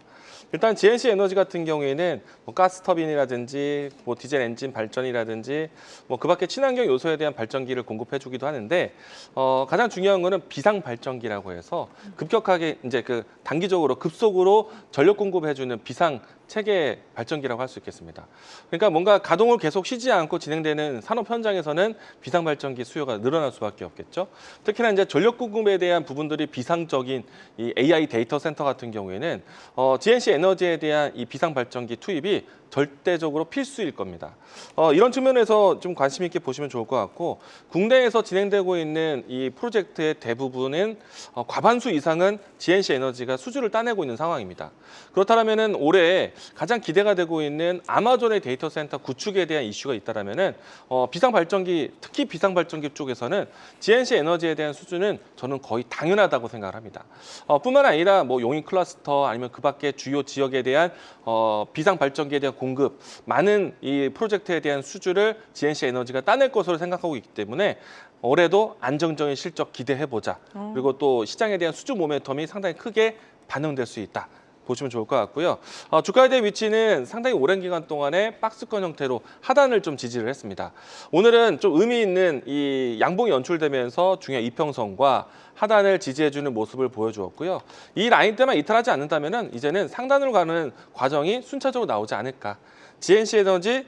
일단 GNC 에너지 같은 경우에는 뭐 가스터빈이라든지 뭐 디젤 엔진 발전이라든지 뭐 그밖에 친환경 요소에 대한 발전기를 공급해주기도 하는데 가장 중요한 거는 비상 발전기라고 해서 급격하게 이제 그 단기적으로 급속으로 전력 공급해주는 비상 체계 발전기라고 할 수 있겠습니다. 그러니까 뭔가 가동을 계속 쉬지 않고 진행되는 산업 현장에서는 비상 발전기 수요가 늘어날 수밖에 없겠죠. 특히나 이제 전력 공급에 대한 부분들이 비상적인 이 AI 데이터 센터 같은 경우에는 GNC 에너지에 대한 이 비상 발전기 투입이 절대적으로 필수일 겁니다. 이런 측면에서 좀 관심 있게 보시면 좋을 것 같고 국내에서 진행되고 있는 이 프로젝트의 대부분은 과반수 이상은 GNC 에너지가 수주를 따내고 있는 상황입니다. 그렇다면은 올해 가장 기대가 되고 있는 아마존의 데이터 센터 구축에 대한 이슈가 있다라면은 비상 발전기 특히 비상 발전기 쪽에서는 GNC 에너지에 대한 수주는 저는 거의 당연하다고 생각을 합니다. 뿐만 아니라 뭐 용인 클러스터 아니면 그밖에 주요 지역에 대한 비상 발전기에 대한 공급 많은 이 프로젝트에 대한 수주를 GNC 에너지가 따낼 것으로 생각하고 있기 때문에 올해도 안정적인 실적 기대해보자. 그리고 또 시장에 대한 수주 모멘텀이 상당히 크게 반영될 수 있다. 보시면 좋을 것 같고요. 주가에 대한 위치는 상당히 오랜 기간 동안에 박스권 형태로 하단을 좀 지지를 했습니다. 오늘은 좀 의미 있는 이 양봉이 연출되면서 중요한 이평선과 하단을 지지해주는 모습을 보여주었고요. 이 라인 때만 이탈하지 않는다면 이제는 상단으로 가는 과정이 순차적으로 나오지 않을까. GNC 에너지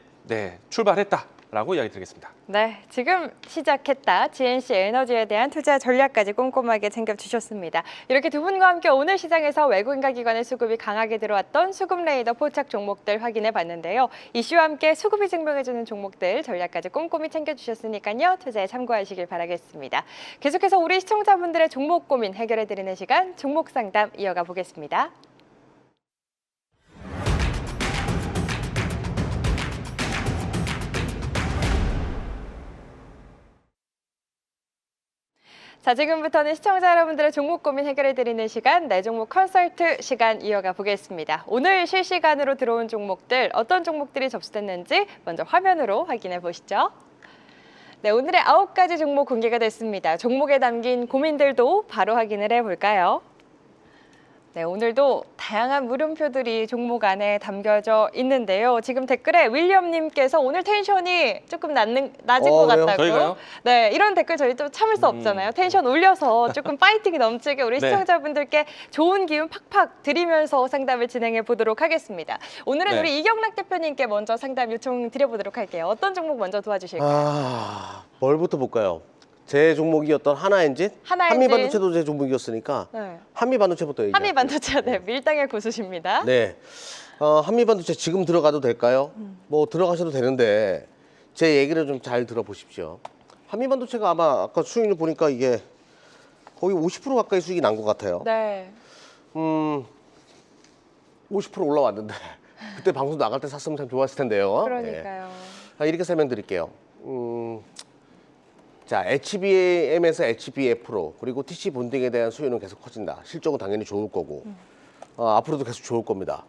출발했다라고 이야기 드리겠습니다. 네, 지금 시작했다. GNC 에너지에 대한 투자 전략까지 꼼꼼하게 챙겨주셨습니다. 이렇게 두 분과 함께 오늘 시장에서 외국인과 기관의 수급이 강하게 들어왔던 수급 레이더 포착 종목들 확인해 봤는데요. 이슈와 함께 수급이 증명해주는 종목들 전략까지 꼼꼼히 챙겨주셨으니까요. 투자에 참고하시길 바라겠습니다. 계속해서 우리 시청자분들의 종목 고민 해결해드리는 시간 종목 상담 이어가 보겠습니다. 자, 지금부터는 시청자 여러분들의 종목 고민 해결해드리는 시간, 내 종목 컨설트 시간 이어가 보겠습니다. 오늘 실시간으로 들어온 종목들, 어떤 종목들이 접수됐는지 먼저 화면으로 확인해 보시죠. 네, 오늘의 9가지 종목 공개가 됐습니다. 종목에 담긴 고민들도 바로 확인을 해볼까요? 네, 오늘도 다양한 물음표들이 종목 안에 담겨져 있는데요. 지금 댓글에 윌리엄님께서 오늘 텐션이 조금 낮은 것 그래요? 같다고. 저희가요? 네, 이런 댓글 저희 또 참을 수 없잖아요. 텐션 올려서 조금 파이팅이 넘치게 우리 네. 시청자분들께 좋은 기운 팍팍 드리면서 상담을 진행해 보도록 하겠습니다. 오늘은 네. 우리 이경락 대표님께 먼저 상담 요청 드려보도록 할게요. 어떤 종목 먼저 도와주실까요? 뭘부터 볼까요? 제 종목이었던 하나엔진? 하나엔진. 한미반도체도 제 종목이었으니까 네. 한미반도체부터 얘기할게요. 한미반도체, 네, 밀당의 고수십니다. 네. 한미반도체 지금 들어가도 될까요? 뭐 들어가셔도 되는데 제 얘기를 좀 잘 들어보십시오. 한미반도체가 아마 아까 수익률 보니까 이게 거의 50% 가까이 수익이 난 것 같아요. 네. 50% 올라왔는데 그때 방송 나갈 때 샀으면 참 좋았을 텐데요. 그러니까요. 예. 이렇게 설명드릴게요. 자, HBM에서 HBF로 그리고 TC 본딩에 대한 수요는 계속 커진다. 실적은 당연히 좋을 거고 앞으로도 계속 좋을 겁니다.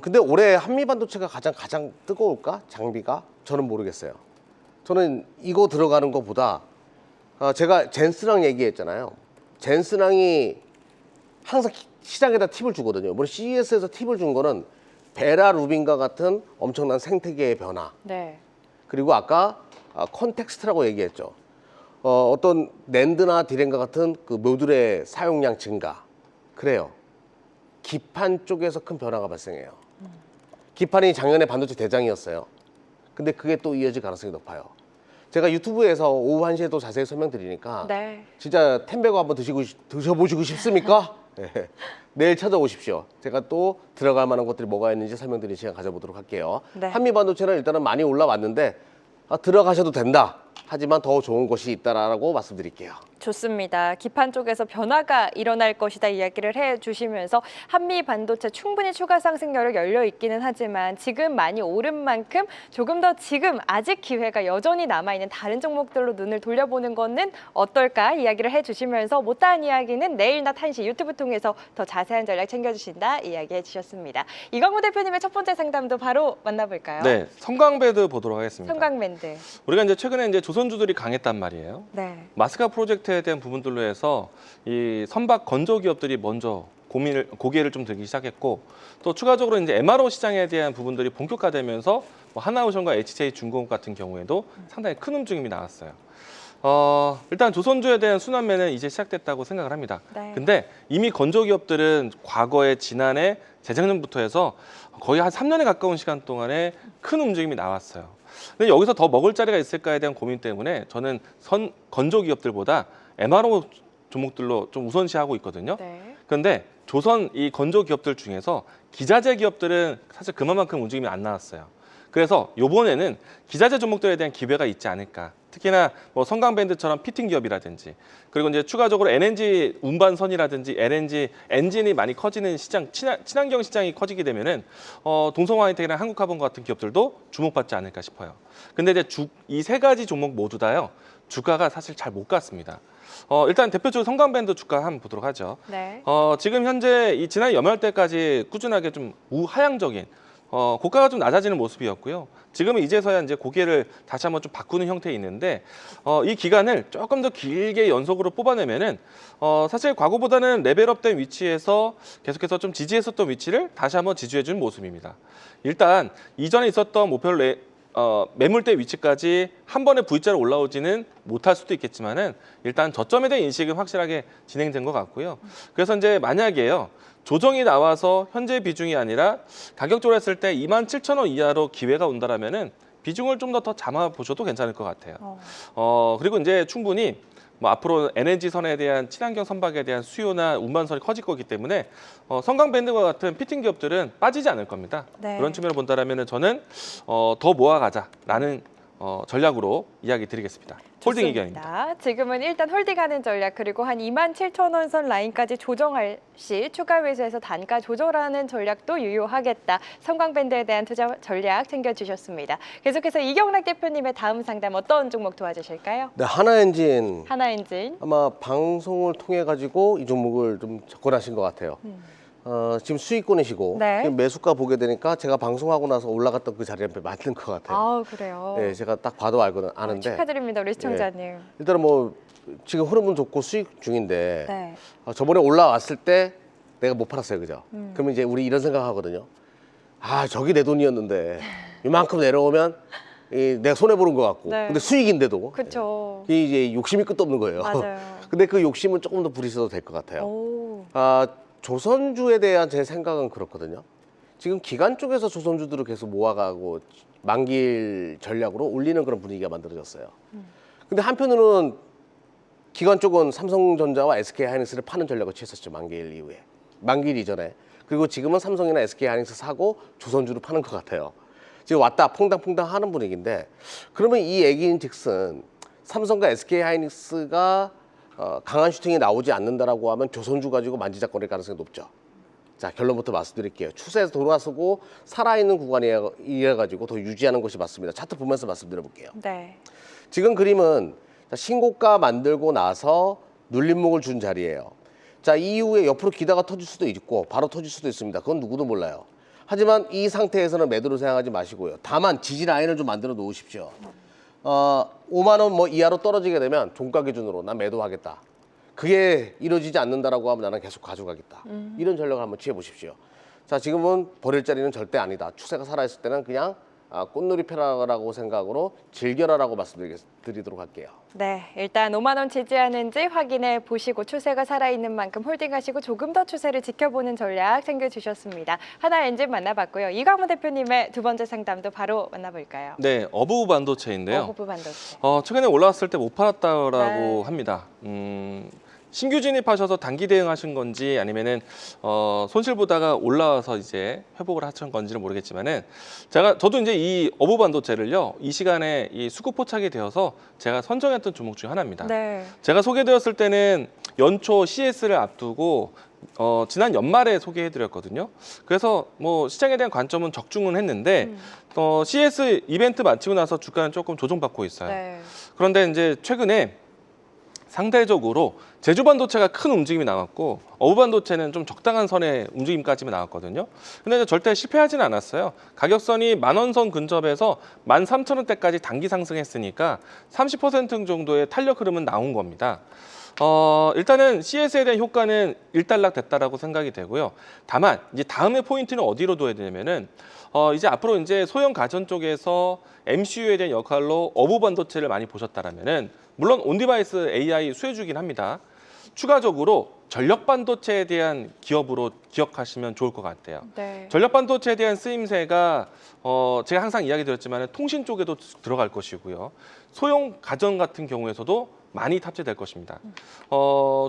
근데 올해 한미반도체가 가장 뜨거울까? 장비가? 저는 모르겠어요. 저는 이거 들어가는 것보다 제가 젠스랑 얘기했잖아요. 젠스랑이 항상 시장에다 팁을 주거든요. 물론 CES에서 팁을 준 거는 베라 루빈과 같은 엄청난 생태계의 변화. 네. 그리고 아까 컨텍스트라고 얘기했죠. 어떤 낸드나 디램과 같은 그 모듈의 사용량 증가. 그래요. 기판 쪽에서 큰 변화가 발생해요. 기판이 작년에 반도체 대장이었어요. 근데 그게 또 이어질 가능성이 높아요. 제가 유튜브에서 오후 1시에도 자세히 설명드리니까 네. 진짜 템베고 한번 드셔보시고 싶습니까? 네. 내일 찾아오십시오. 제가 또 들어갈 만한 것들이 뭐가 있는지 설명드리는 시간 가져보도록 할게요. 네. 한미반도체는 일단은 많이 올라왔는데 들어가셔도 된다. 하지만 더 좋은 곳이 있다라고 말씀드릴게요. 좋습니다. 기판 쪽에서 변화가 일어날 것이다 이야기를 해주시면서 한미 반도체 충분히 추가 상승률을 열려 있기는 하지만 지금 많이 오른 만큼 조금 더 지금 아직 기회가 여전히 남아있는 다른 종목들로 눈을 돌려보는 것은 어떨까 이야기를 해주시면서 못다한 이야기는 내일 낮 1시 유튜브 통해서 더 자세한 전략 챙겨주신다 이야기해 주셨습니다. 이광호 대표님의 첫 번째 상담도 바로 만나볼까요? 네, 성광배드 보도록 하겠습니다. 성광밴드. 우리가 이제 최근에 이제 조선주들이 강했단 말이에요. 네. 마스카 프로젝트에 대한 부분들로 해서 이 선박 건조 기업들이 먼저 고개를 좀 들기 시작했고 또 추가적으로 이제 MRO 시장에 대한 부분들이 본격화되면서 뭐 하나오션과 HJ중공업 같은 경우에도 상당히 큰 움직임이 나왔어요. 일단 조선주에 대한 순환매는 이제 시작됐다고 생각을 합니다. 네. 근데 이미 건조 기업들은 과거에 지난해 재작년부터 해서 거의 한 3년에 가까운 시간 동안에 큰 움직임이 나왔어요. 근데 여기서 더 먹을 자리가 있을까에 대한 고민 때문에 저는 건조 기업들보다 MRO 종목들로 좀 우선시하고 있거든요. 네. 그런데 조선 이 건조 기업들 중에서 기자재 기업들은 사실 그만큼 움직임이 안 나왔어요. 그래서 이번에는 기자재 종목들에 대한 기회가 있지 않을까. 특히나 뭐 성강밴드처럼 피팅 기업이라든지 그리고 이제 추가적으로 LNG 운반선이라든지 LNG 엔진이 많이 커지는 시장, 친환경 시장이 커지게 되면은 동성화이텍이나 한국화본 같은 기업들도 주목받지 않을까 싶어요. 근데 이제 이 세 가지 종목 모두 다요 주가가 사실 잘 못 갔습니다. 일단 대표적으로 성강밴드 주가 한번 보도록 하죠. 네. 지금 현재 이 지난 연말 때까지 꾸준하게 좀 우하향적인 고가가 좀 낮아지는 모습이었고요. 지금은 이제서야 이제 고개를 다시 한번 좀 바꾸는 형태에 있는데 이 기간을 조금 더 길게 연속으로 뽑아내면은 사실 과거보다는 레벨업된 위치에서 계속해서 좀 지지했었던 위치를 다시 한번 지지해주는 모습입니다. 일단 이전에 있었던 목표를 매물대 위치까지 한 번에 V자로 올라오지는 못할 수도 있겠지만은 일단 저점에 대한 인식은 확실하게 진행된 것 같고요. 그래서 이제 만약에요. 조정이 나와서 현재 비중이 아니라 가격적으로 했을 때 27,000원 이하로 기회가 온다라면은 비중을 좀 더 잡아 보셔도 괜찮을 것 같아요. 그리고 이제 충분히 뭐 앞으로 NNG 선에 대한 친환경 선박에 대한 수요나 운반선이 커질 거기 때문에 성강밴드와 같은 피팅 기업들은 빠지지 않을 겁니다. 네. 그런 측면을 본다라면은 저는 더 모아가자라는 전략으로 이야기 드리겠습니다. 홀딩 의견입니다. 좋습니다. 지금은 일단 홀딩하는 전략 그리고 한 27,000원 선 라인까지 조정할 시 추가 매수해서 단가 조절하는 전략도 유효하겠다. 성광밴드에 대한 투자 전략 챙겨주셨습니다. 계속해서 이경락 대표님의 다음 상담 어떤 종목 도와주실까요? 네, 하나엔진 하나엔진. 아마 방송을 통해 가지고 이 종목을 좀 접근하신 것 같아요. 지금 수익권이시고 네. 지금 매수가 보게 되니까 제가 방송하고 나서 올라갔던 그 자리에 맞는 것 같아요. 아 그래요. 네, 제가 딱 봐도 아는데 축하드립니다, 우리 시청자님. 일단은 뭐 지금 흐름은 좋고 수익 중인데 네. 저번에 올라왔을 때 내가 못 팔았어요, 그죠? 그러면 이제 우리 이런 생각하거든요. 아 저기 내 돈이었는데 이만큼 내려오면 내가 손해 보는 것 같고, 네. 근데 수익인데도 그렇죠. 이게 이제 욕심이 끝도 없는 거예요. 맞아요. 근데 그 욕심은 조금 더 부리셔도 될 것 같아요. 오. 조선주에 대한 제 생각은 그렇거든요. 지금 기관 쪽에서 조선주들을 계속 모아가고 만기일 전략으로 올리는 그런 분위기가 만들어졌어요. 근데 한편으로는 기관 쪽은 삼성전자와 SK하이닉스를 파는 전략을 취했었죠. 만기일 이후에. 만기일 이전에. 그리고 지금은 삼성이나 SK하이닉스 사고 조선주를 파는 것 같아요. 지금 왔다 퐁당퐁당 하는 분위기인데, 그러면 이 얘기인 즉슨 삼성과 SK하이닉스가 강한 슈팅이 나오지 않는다라고 하면 조선주 가지고 만지작거릴 가능성이 높죠. 자, 결론부터 말씀드릴게요. 추세에서 돌아서고 살아있는 구간이어 가지고 더 유지하는 것이 맞습니다. 차트 보면서 말씀드려볼게요. 네. 지금 그림은 신고가 만들고 나서 눌림목을 준 자리예요. 자, 이후에 옆으로 기다가 터질 수도 있고 바로 터질 수도 있습니다. 그건 누구도 몰라요. 하지만 이 상태에서는 매도를 생각하지 마시고요. 다만 지지 라인을 좀 만들어 놓으십시오. 5만 원 뭐 이하로 떨어지게 되면 종가 기준으로 난 매도하겠다. 그게 이루어지지 않는다라고 하면 나는 계속 가져가겠다. 이런 전략을 한번 취해 보십시오. 자, 지금은 버릴 자리는 절대 아니다. 추세가 살아있을 때는 그냥 꽃놀이 패라라고 생각으로 즐겨라라고 말씀드리도록 할게요. 네, 일단 5만 원 지지하는지 확인해 보시고 추세가 살아있는 만큼 홀딩하시고 조금 더 추세를 지켜보는 전략 챙겨주셨습니다. 하나엔진 만나봤고요. 이광문 대표님의 두 번째 상담도 바로 만나볼까요? 네, 어부 반도체인데요. 호부 반도체. 최근에 올라왔을 때 못 팔았다라고 네. 합니다. 신규 진입하셔서 단기 대응하신 건지 아니면은 손실 보다가 올라와서 이제 회복을 하신 건지는 모르겠지만은 저도 이제 이 어부 반도체를요 이 시간에 이 수급 포착이 되어서 제가 선정했던 종목 중 하나입니다. 네. 제가 소개드렸을 때는 연초 CS를 앞두고 지난 연말에 소개해드렸거든요. 그래서 뭐 시장에 대한 관점은 적중은 했는데 CS 이벤트 마치고 나서 주가는 조금 조정받고 있어요. 네. 그런데 이제 최근에 상대적으로 제주 반도체가 큰 움직임이 나왔고 어부 반도체는 좀 적당한 선의 움직임까지만 나왔거든요. 근데 이제 절대 실패하지는 않았어요. 가격선이 10,000원 선 근접에서 13,000원대까지 단기 상승했으니까 30% 정도의 탄력 흐름은 나온 겁니다. 일단은 CS에 대한 효과는 일단락됐다라고 생각이 되고요. 다만 이제 다음의 포인트는 어디로 둬야 되냐면은 이제 앞으로 이제 소형 가전 쪽에서 MCU에 대한 역할로 어부 반도체를 많이 보셨다라면은 물론 온디바이스 AI 수혜주긴 합니다. 추가적으로 전력 반도체에 대한 기업으로 기억하시면 좋을 것 같아요. 네. 전력 반도체에 대한 쓰임새가 제가 항상 이야기 드렸지만 통신 쪽에도 들어갈 것이고요. 소형 가전 같은 경우에서도 많이 탑재될 것입니다.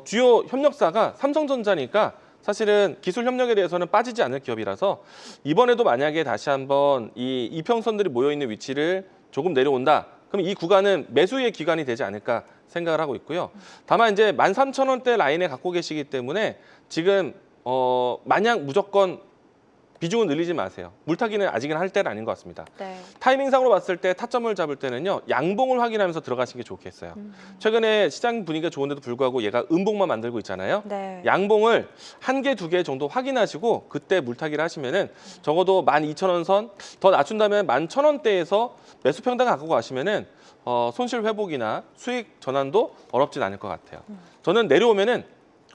주요 협력사가 삼성전자니까 사실은 기술 협력에 대해서는 빠지지 않을 기업이라서 이번에도 만약에 다시 한번 이 이평선들이 모여 있는 위치를 조금 내려온다. 그럼 이 구간은 매수의 기간이 되지 않을까 생각을 하고 있고요. 다만 이제 13,000원대 라인에 갖고 계시기 때문에 지금 마냥 무조건 비중은 늘리지 마세요. 물타기는 아직은 할 때는 아닌 것 같습니다. 네. 타이밍상으로 봤을 때 타점을 잡을 때는요. 양봉을 확인하면서 들어가시는 게 좋겠어요. 최근에 시장 분위기가 좋은데도 불구하고 얘가 음봉만 만들고 있잖아요. 네. 양봉을 1개, 2개 정도 확인하시고 그때 물타기를 하시면은 적어도 12,000원 선 더 낮춘다면 11,000원대에서 매수 평단 갖고 가시면은 손실 회복이나 수익 전환도 어렵진 않을 것 같아요. 저는 내려오면은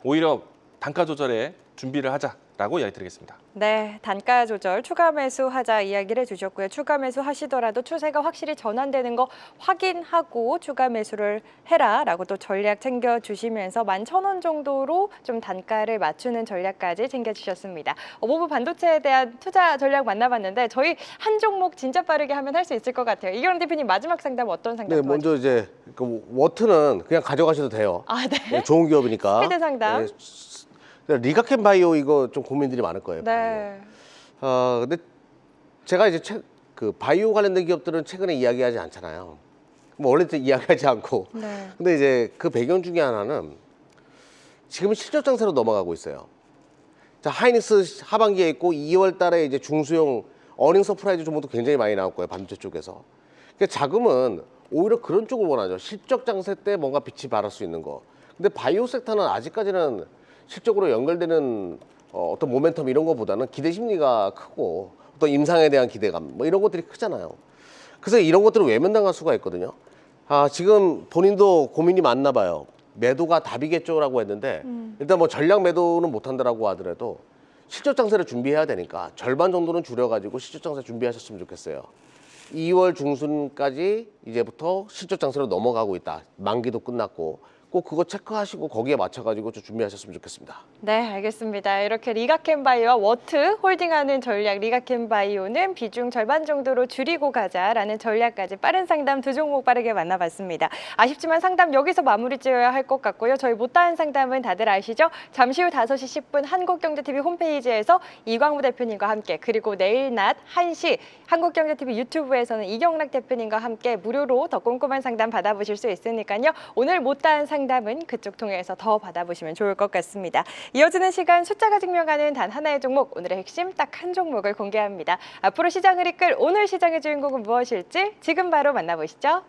오히려 단가 조절에 준비를 하자라고 이야기 드리겠습니다. 네, 단가 조절, 추가 매수하자 이야기를 해주셨고요. 추가 매수 하시더라도 추세가 확실히 전환되는 거 확인하고 추가 매수를 해라라고 또 전략 챙겨주시면서 11,000원 정도로 좀 단가를 맞추는 전략까지 챙겨주셨습니다. 어버브 반도체에 대한 투자 전략 만나봤는데 저희 한 종목 진짜 빠르게 하면 할 수 있을 것 같아요. 이경원 대표님 마지막 상담 어떤 상담 네, 도와주세요? 먼저 이제 그 워트는 그냥 가져가셔도 돼요. 아, 네. 네, 좋은 기업이니까. 스피드 상담. 리가켄 바이오 이거 좀 고민들이 많을 거예요. 네. 근데 제가 이제 그 바이오 관련된 기업들은 최근에 이야기하지 않잖아요. 뭐 원래도 이야기하지 않고. 네. 근데 이제 그 배경 중에 하나는 지금 실적 장세로 넘어가고 있어요. 자, 하이닉스 하반기에 있고 2월 달에 이제 중소형 어닝 서프라이즈 정도도 굉장히 많이 나올 거예요. 반도체 쪽에서. 그러니까 자금은 오히려 그런 쪽을 원하죠. 실적 장세 때 뭔가 빛이 발할 수 있는 거. 근데 바이오 섹터는 아직까지는 실적으로 연결되는 어떤 모멘텀 이런 거보다는 기대 심리가 크고 어떤 임상에 대한 기대감 뭐 이런 것들이 크잖아요. 그래서 이런 것들을 외면당할 수가 있거든요. 지금 본인도 고민이 많나 봐요. 매도가 답이겠죠라고 했는데 일단 뭐 전략 매도는 못한다라고 하더라도 실적 장세를 준비해야 되니까 절반 정도는 줄여가지고 실적 장세 준비하셨으면 좋겠어요. 2월 중순까지 이제부터 실적 장세로 넘어가고 있다. 만기도 끝났고 꼭 그거 체크하시고 거기에 맞춰가지고 좀 준비하셨으면 좋겠습니다. 네, 알겠습니다. 이렇게 리가켄바이오와 워트 홀딩하는 전략, 리가켄바이오는 비중 절반 정도로 줄이고 가자라는 전략까지 빠른 상담 두 종목 빠르게 만나봤습니다. 아쉽지만 상담 여기서 마무리 지어야 할 것 같고요. 저희 못다한 상담은 다들 아시죠? 잠시 후 5시 10분 한국경제TV 홈페이지에서 이광우 대표님과 함께 그리고 내일 낮 1시 한국경제TV 유튜브에서는 이경락 대표님과 함께 무료로 더 꼼꼼한 상담 받아보실 수 있으니까요. 오늘 못다한 상담은 그쪽 통해서 더 받아보시면 좋을 것 같습니다. 이어지는 시간 숫자가 증명하는 단 하나의 종목, 오늘의 핵심 딱 한 종목을 공개합니다. 앞으로 시장을 이끌 오늘 시장의 주인공은 무엇일지 지금 바로 만나보시죠.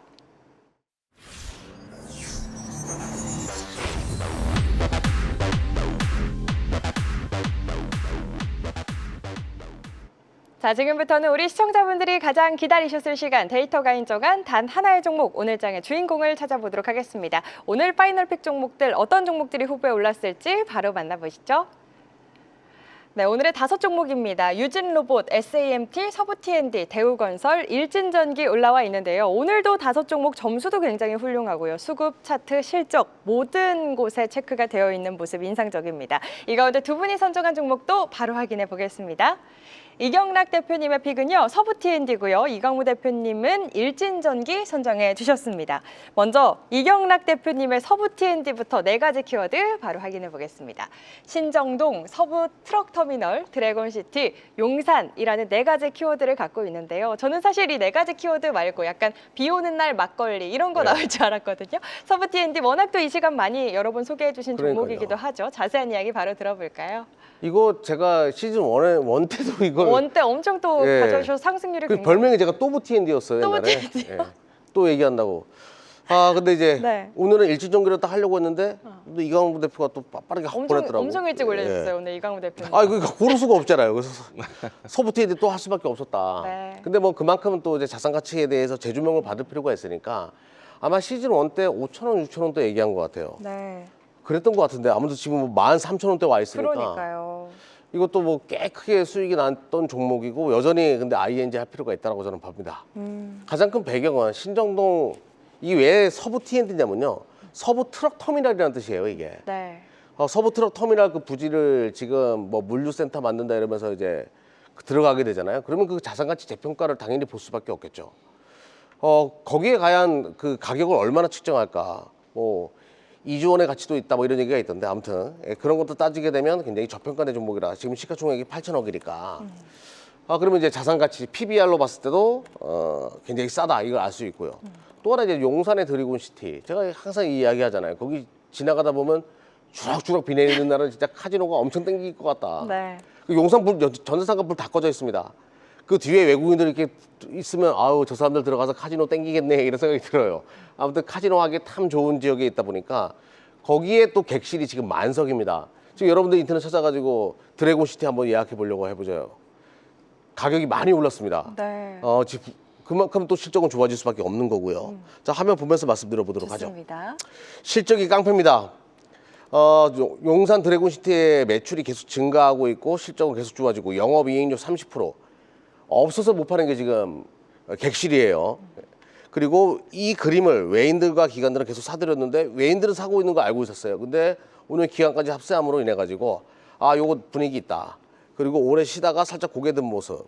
자, 지금부터는 우리 시청자분들이 가장 기다리셨을 시간 데이터가 인정한 단 하나의 종목 오늘 장의 주인공을 찾아보도록 하겠습니다. 오늘 파이널픽 종목들 어떤 종목들이 후보에 올랐을지 바로 만나보시죠. 네, 오늘의 5종목입니다. 유진로봇, SAMT, 서부T&D, 대우건설, 일진전기 올라와 있는데요. 오늘도 5종목 점수도 굉장히 훌륭하고요. 수급, 차트, 실적 모든 곳에 체크가 되어 있는 모습 인상적입니다. 이 가운데 두 분이 선정한 종목도 바로 확인해 보겠습니다. 이경락 대표님의 픽은요, 서부T&D고요. 이광우 대표님은 일진전기 선정해 주셨습니다. 먼저 이경락 대표님의 서부T&D부터 4가지 키워드 바로 확인해 보겠습니다. 신정동, 서부 트럭터미널, 드래곤시티, 용산이라는 4가지 키워드를 갖고 있는데요. 저는 사실 이 4가지 키워드 말고 약간 비 오는 날 막걸리 이런 거 나올 줄 알았거든요. 서부T&D 워낙 또 이 시간 많이 여러 번 소개해 주신 종목이기도 하죠. 자세한 이야기 바로 들어볼까요? 이거 제가 시즌 1 때도 이걸 원 때 엄청 또 예. 가져오셔서 상승률이 그 굉장히 별명이 제가 또부TND였어요. 또부T&D 요? 또 얘기한다고. 근데 이제 네. 오늘은 일진전기로 딱 하려고 했는데 또 이광우 대표가 또 빠르게 확 보냈더라고. 엄청 일찍 올려주셨어요 오늘 이광우 대표님. 이거 고를 수가 없잖아요. 그래서 서부TND 또 할 수밖에 없었다. 네. 근데 뭐 그만큼은 또 이제 자산 가치에 대해서 재조명을 받을 필요가 있으니까 아마 시즌 1 때 5,000원, 6,000원 대 얘기한 것 같아요. 네. 그랬던 것 같은데 아무래도 지금 13,000원대 와 있으니까. 그러니까요. 이것도 뭐 꽤 크게 수익이 났던 종목이고 여전히 근데 ING 할 필요가 있다고 저는 봅니다. 가장 큰 배경은 신정동 이 왜 서부T&D냐면요. 서부 트럭 터미널이라는 뜻이에요, 이게. 네. 서부 트럭 터미널 그 부지를 지금 뭐 물류센터 만든다 이러면서 이제 들어가게 되잖아요. 그러면 그 자산가치 재평가를 당연히 볼 수밖에 없겠죠. 거기에 과연 그 가격을 얼마나 측정할까? 뭐 2조 원의 가치도 있다 뭐 이런 얘기가 있던데 아무튼 그런 것도 따지게 되면 굉장히 저평가된 종목이라 지금 시가총액이 8천억이니까 그러면 이제 자산가치 PBR로 봤을 때도 굉장히 싸다 이걸 알 수 있고요. 또 하나 이제 용산의 드래곤시티 제가 항상 이 이야기 하잖아요. 거기 지나가다 보면 주락주락 비 내리는 날은 진짜 카지노가 엄청 땡길 것 같다. 네. 그 용산 전세상가 불 다 꺼져 있습니다. 그 뒤에 외국인들 이렇게 있으면 아우 저 사람들 들어가서 카지노 땡기겠네 이런 생각이 들어요. 아무튼 카지노 하기 참 좋은 지역에 있다 보니까 거기에 또 객실이 지금 만석입니다. 지금 여러분들 인터넷 찾아가지고 드래곤시티 한번 예약해 보려고 해보죠. 가격이 많이 올랐습니다. 네. 그만큼 또 실적은 좋아질 수밖에 없는 거고요. 자, 화면 보면서 말씀드려보도록 하죠. 좋습니다. 실적이 깡패입니다. 용산 드래곤시티의 매출이 계속 증가하고 있고 실적은 계속 좋아지고 영업이익률 30%. 없어서 못 파는 게 지금 객실이에요. 그리고 이 그림을 외인들과 기관들은 계속 사들였는데 외인들은 사고 있는 거 알고 있었어요. 근데 오늘 기관까지 합세함으로 인해 가지고 요거 분위기 있다. 그리고 오래 쉬다가 살짝 고개 든 모습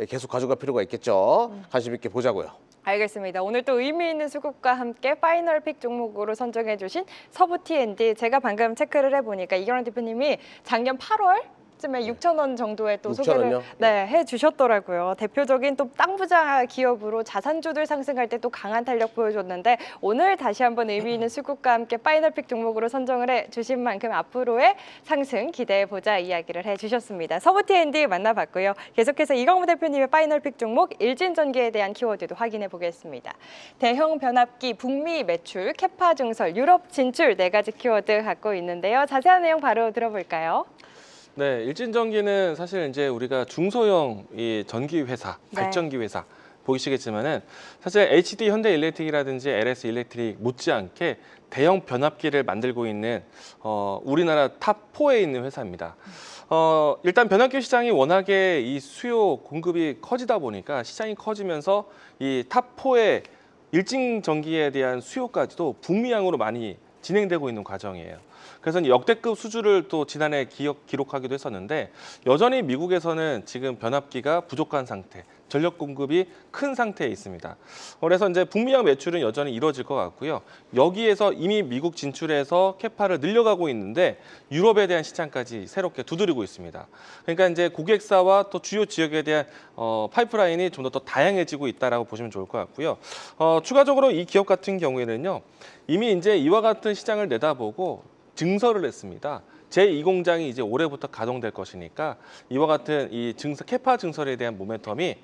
계속 가져갈 필요가 있겠죠. 관심 있게 보자고요. 알겠습니다. 오늘 또 의미 있는 수급과 함께 파이널 픽 종목으로 선정해 주신 서부 T&D 제가 방금 체크를 해보니까 이경환 대표님이 작년 8월 쯤에 6,000원 정도의 또 6,000원 소개를 요? 해주셨더라고요. 대표적인 또 땅 부자 기업으로 자산주들 상승할 때 또 강한 탄력 보여줬는데 오늘 다시 한번 의미 있는 수급과 함께 파이널픽 종목으로 선정을 해주신 만큼 앞으로의 상승 기대해보자 이야기를 해주셨습니다. 서부 T&D 만나봤고요. 계속해서 이광무 대표님의 파이널픽 종목 일진전기에 대한 키워드도 확인해 보겠습니다. 대형 변압기, 북미 매출, 캐파 증설, 유럽 진출 네 가지 키워드 갖고 있는데요. 자세한 내용 바로 들어볼까요? 네, 일진전기는 사실 이제 우리가 중소형 이 전기 회사, 네. 발전기 회사 보이시겠지만은 사실 HD 현대일렉트릭이라든지 LS 일렉트릭 못지않게 대형 변압기를 만들고 있는 우리나라 탑 4에 있는 회사입니다. 일단 변압기 시장이 워낙에 이 수요 공급이 커지다 보니까 시장이 커지면서 이 탑 4의 일진전기에 대한 수요까지도 북미향으로 많이 진행되고 있는 과정이에요. 그래서 역대급 수주를 또 지난해 기록하기도 했었는데 여전히 미국에서는 지금 변압기가 부족한 상태, 전력 공급이 큰 상태에 있습니다. 그래서 이제 북미향 매출은 여전히 이루어질 것 같고요. 여기에서 이미 미국 진출해서 캐파를 늘려가고 있는데 유럽에 대한 시장까지 새롭게 두드리고 있습니다. 그러니까 이제 고객사와 또 주요 지역에 대한 파이프라인이 좀 더 다양해지고 있다라고 보시면 좋을 것 같고요. 추가적으로 이 기업 같은 경우에는요, 이미 이제 이와 같은 시장을 내다보고 증설을 했습니다. 제2공장이 이제 올해부터 가동될 것이니까 이와 같은 이 캐파 증설에 대한 모멘텀이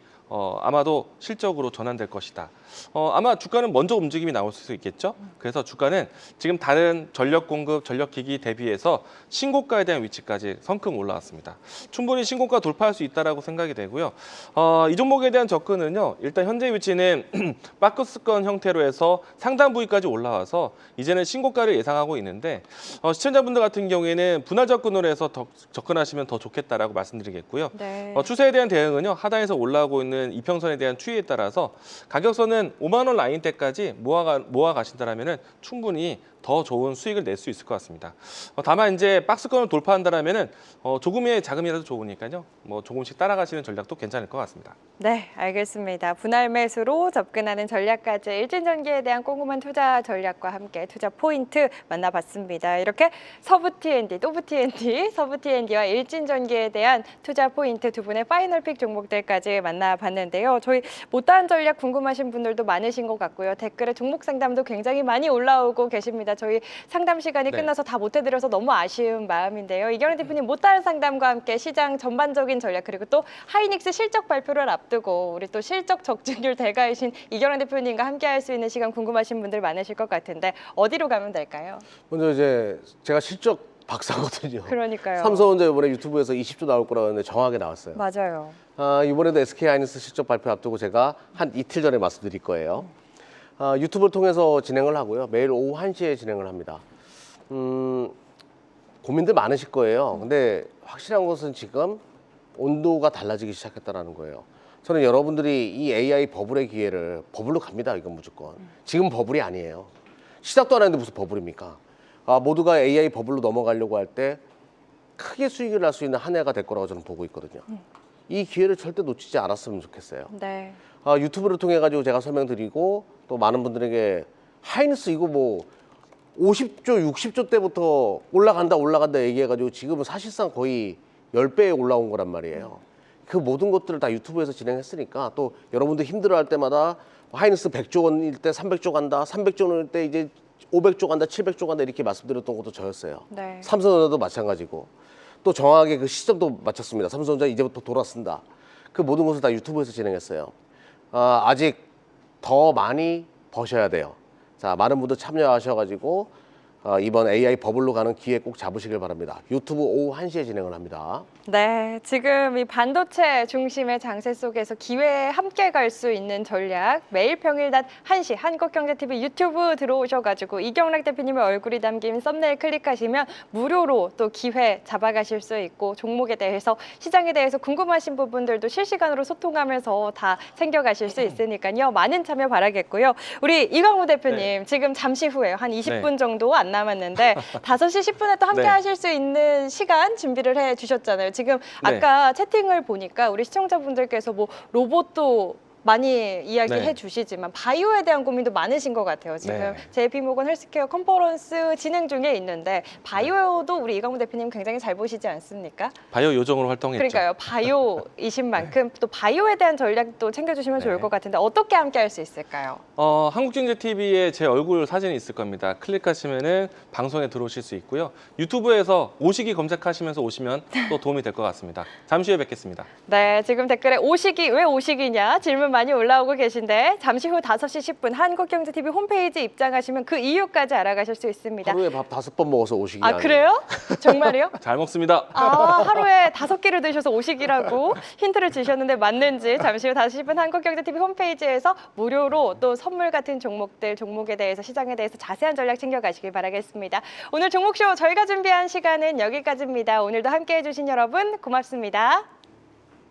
아마도 실적으로 전환될 것이다. 아마 주가는 먼저 움직임이 나올 수 있겠죠. 그래서 주가는 지금 다른 전력 공급, 전력 기기 대비해서 신고가에 대한 위치까지 성큼 올라왔습니다. 충분히 신고가 돌파할 수 있다라고 생각이 되고요. 이 종목에 대한 접근은요. 일단 현재 위치는 박스권 형태로 해서 상단 부위까지 올라와서 이제는 신고가를 예상하고 있는데 시청자분들 같은 경우에는 분할 접근으로 해서 더 접근하시면 더 좋겠다라고 말씀드리겠고요. 네. 추세에 대한 대응은요. 하단에서 올라오고 있는 이평선에 대한 추이에 따라서 가격선은 5만 원 라인대까지 모아 가신다라면은 충분히 더 좋은 수익을 낼 수 있을 것 같습니다. 다만 이제 박스권을 돌파한다라면은 조금의 자금이라도 좋으니까요. 뭐 조금씩 따라가시는 전략도 괜찮을 것 같습니다. 네, 알겠습니다. 분할 매수로 접근하는 전략까지 일진전기에 대한 꼼꼼한 투자 전략과 함께 투자 포인트 만나봤습니다. 이렇게 서부 T&D, 또부 T&D, 서부 T&D와 일진전기에 대한 투자 포인트 두 분의 파이널픽 종목들까지 만나봤는데요. 저희 못다한 전략 궁금하신 분들도 많으신 것 같고요. 댓글에 종목 상담도 굉장히 많이 올라오고 계십니다. 저희 상담 시간이 네. 끝나서 다 못 해드려서 너무 아쉬운 마음인데요. 이경환 대표님 못다한 상담과 함께 시장 전반적인 전략 그리고 또 하이닉스 실적 발표를 앞두고 우리 또 실적 적중률 대가이신 이경환 대표님과 함께할 수 있는 시간 궁금하신 분들 많으실 것 같은데 어디로 가면 될까요? 먼저 이제 제가 실적 박사거든요. 그러니까요. 삼성전자 이번에 유튜브에서 20조 나올 거라고 했는데 정확하게 나왔어요. 맞아요. 이번에도 SK하이닉스 실적 발표 앞두고 제가 한 이틀 전에 말씀드릴 거예요. 유튜브를 통해서 진행을 하고요. 매일 오후 1시에 진행을 합니다. 고민들 많으실 거예요. 근데 확실한 것은 지금 온도가 달라지기 시작했다는 거예요. 저는 여러분들이 이 AI 버블의 기회를 버블로 갑니다. 이건 무조건. 지금 버블이 아니에요. 시작도 안 했는데 무슨 버블입니까? 모두가 AI 버블로 넘어가려고 할 때 크게 수익을 날 수 있는 한 해가 될 거라고 저는 보고 있거든요. 이 기회를 절대 놓치지 않았으면 좋겠어요. 네. 유튜브를 통해 가지고 제가 설명드리고 또 많은 분들에게 하이닉스 이거 뭐 50조, 60조 때부터 올라간다 얘기해가지고 지금은 사실상 거의 10배에 올라온 거란 말이에요. 그 모든 것들을 다 유튜브에서 진행했으니까 또 여러분들 힘들어할 때마다 하이닉스 100조 원일 때 300조 간다, 300조 원일 때 이제 500조 간다, 700조 간다 이렇게 말씀드렸던 것도 저였어요. 네. 삼성전자도 마찬가지고 또 정확하게 그 시점도 맞췄습니다. 삼성전자 이제부터 돌아쓴다. 그 모든 것을 다 유튜브에서 진행했어요. 아직 더 많이 버셔야 돼요. 자, 많은 분들 참여하셔가지고 이번 AI 버블로 가는 기회 꼭 잡으시길 바랍니다. 유튜브 오후 1시에 진행을 합니다. 네, 지금 이 반도체 중심의 장세 속에서 기회에 함께 갈 수 있는 전략 매일 평일 낮 1시 한국경제TV 유튜브 들어오셔가지고 이경락 대표님의 얼굴이 담긴 썸네일 클릭하시면 무료로 또 기회 잡아가실 수 있고 종목에 대해서 시장에 대해서 궁금하신 부분들도 실시간으로 소통하면서 다 챙겨가실 수 있으니까요. 많은 참여 바라겠고요. 우리 이광우 대표님 네. 지금 잠시 후에 한 20분 네. 정도 안 남았는데 5시 10분에 또 함께 네. 하실 수 있는 시간 준비를 해 주셨잖아요. 지금 네. 아까 채팅을 보니까 우리 시청자분들께서 뭐 로봇도 많이 이야기해 네. 주시지만 바이오에 대한 고민도 많으신 것 같아요. 지금 네. JP모건 헬스케어 컨퍼런스 진행 중에 있는데 바이오도 우리 이광우 대표님 굉장히 잘 보시지 않습니까? 바이오 요정으로 활동했죠. 그러니까요. 바이오이신 만큼 또 바이오에 대한 전략도 챙겨주시면 좋을 네. 것 같은데 어떻게 함께 할 수 있을까요? 한국경제TV에 제 얼굴 사진이 있을 겁니다. 클릭하시면은 방송에 들어오실 수 있고요. 유튜브에서 오시기 검색하시면서 오시면 또 도움이 될 것 같습니다. 잠시 후에 뵙겠습니다. 네, 지금 댓글에 오시기 왜 오시기냐 질문 많이 올라오고 계신데 잠시 후 5시 10분 한국경제TV 홈페이지 입장하시면 그 이유까지 알아가실 수 있습니다. 하루에 밥 5번 먹어서 오시기 아, 그래요? 정말이요? 잘 먹습니다. 아, 하루에 5끼를 드셔서 오시기라고 힌트를 주셨는데 맞는지 잠시 후 5시 10분 한국경제TV 홈페이지에서 무료로 또 선물 같은 종목들, 종목에 대해서 시장에 대해서 자세한 전략 챙겨가시길 바라겠습니다. 오늘 종목쇼 저희가 준비한 시간은 여기까지입니다. 오늘도 함께해 주신 여러분 고맙습니다.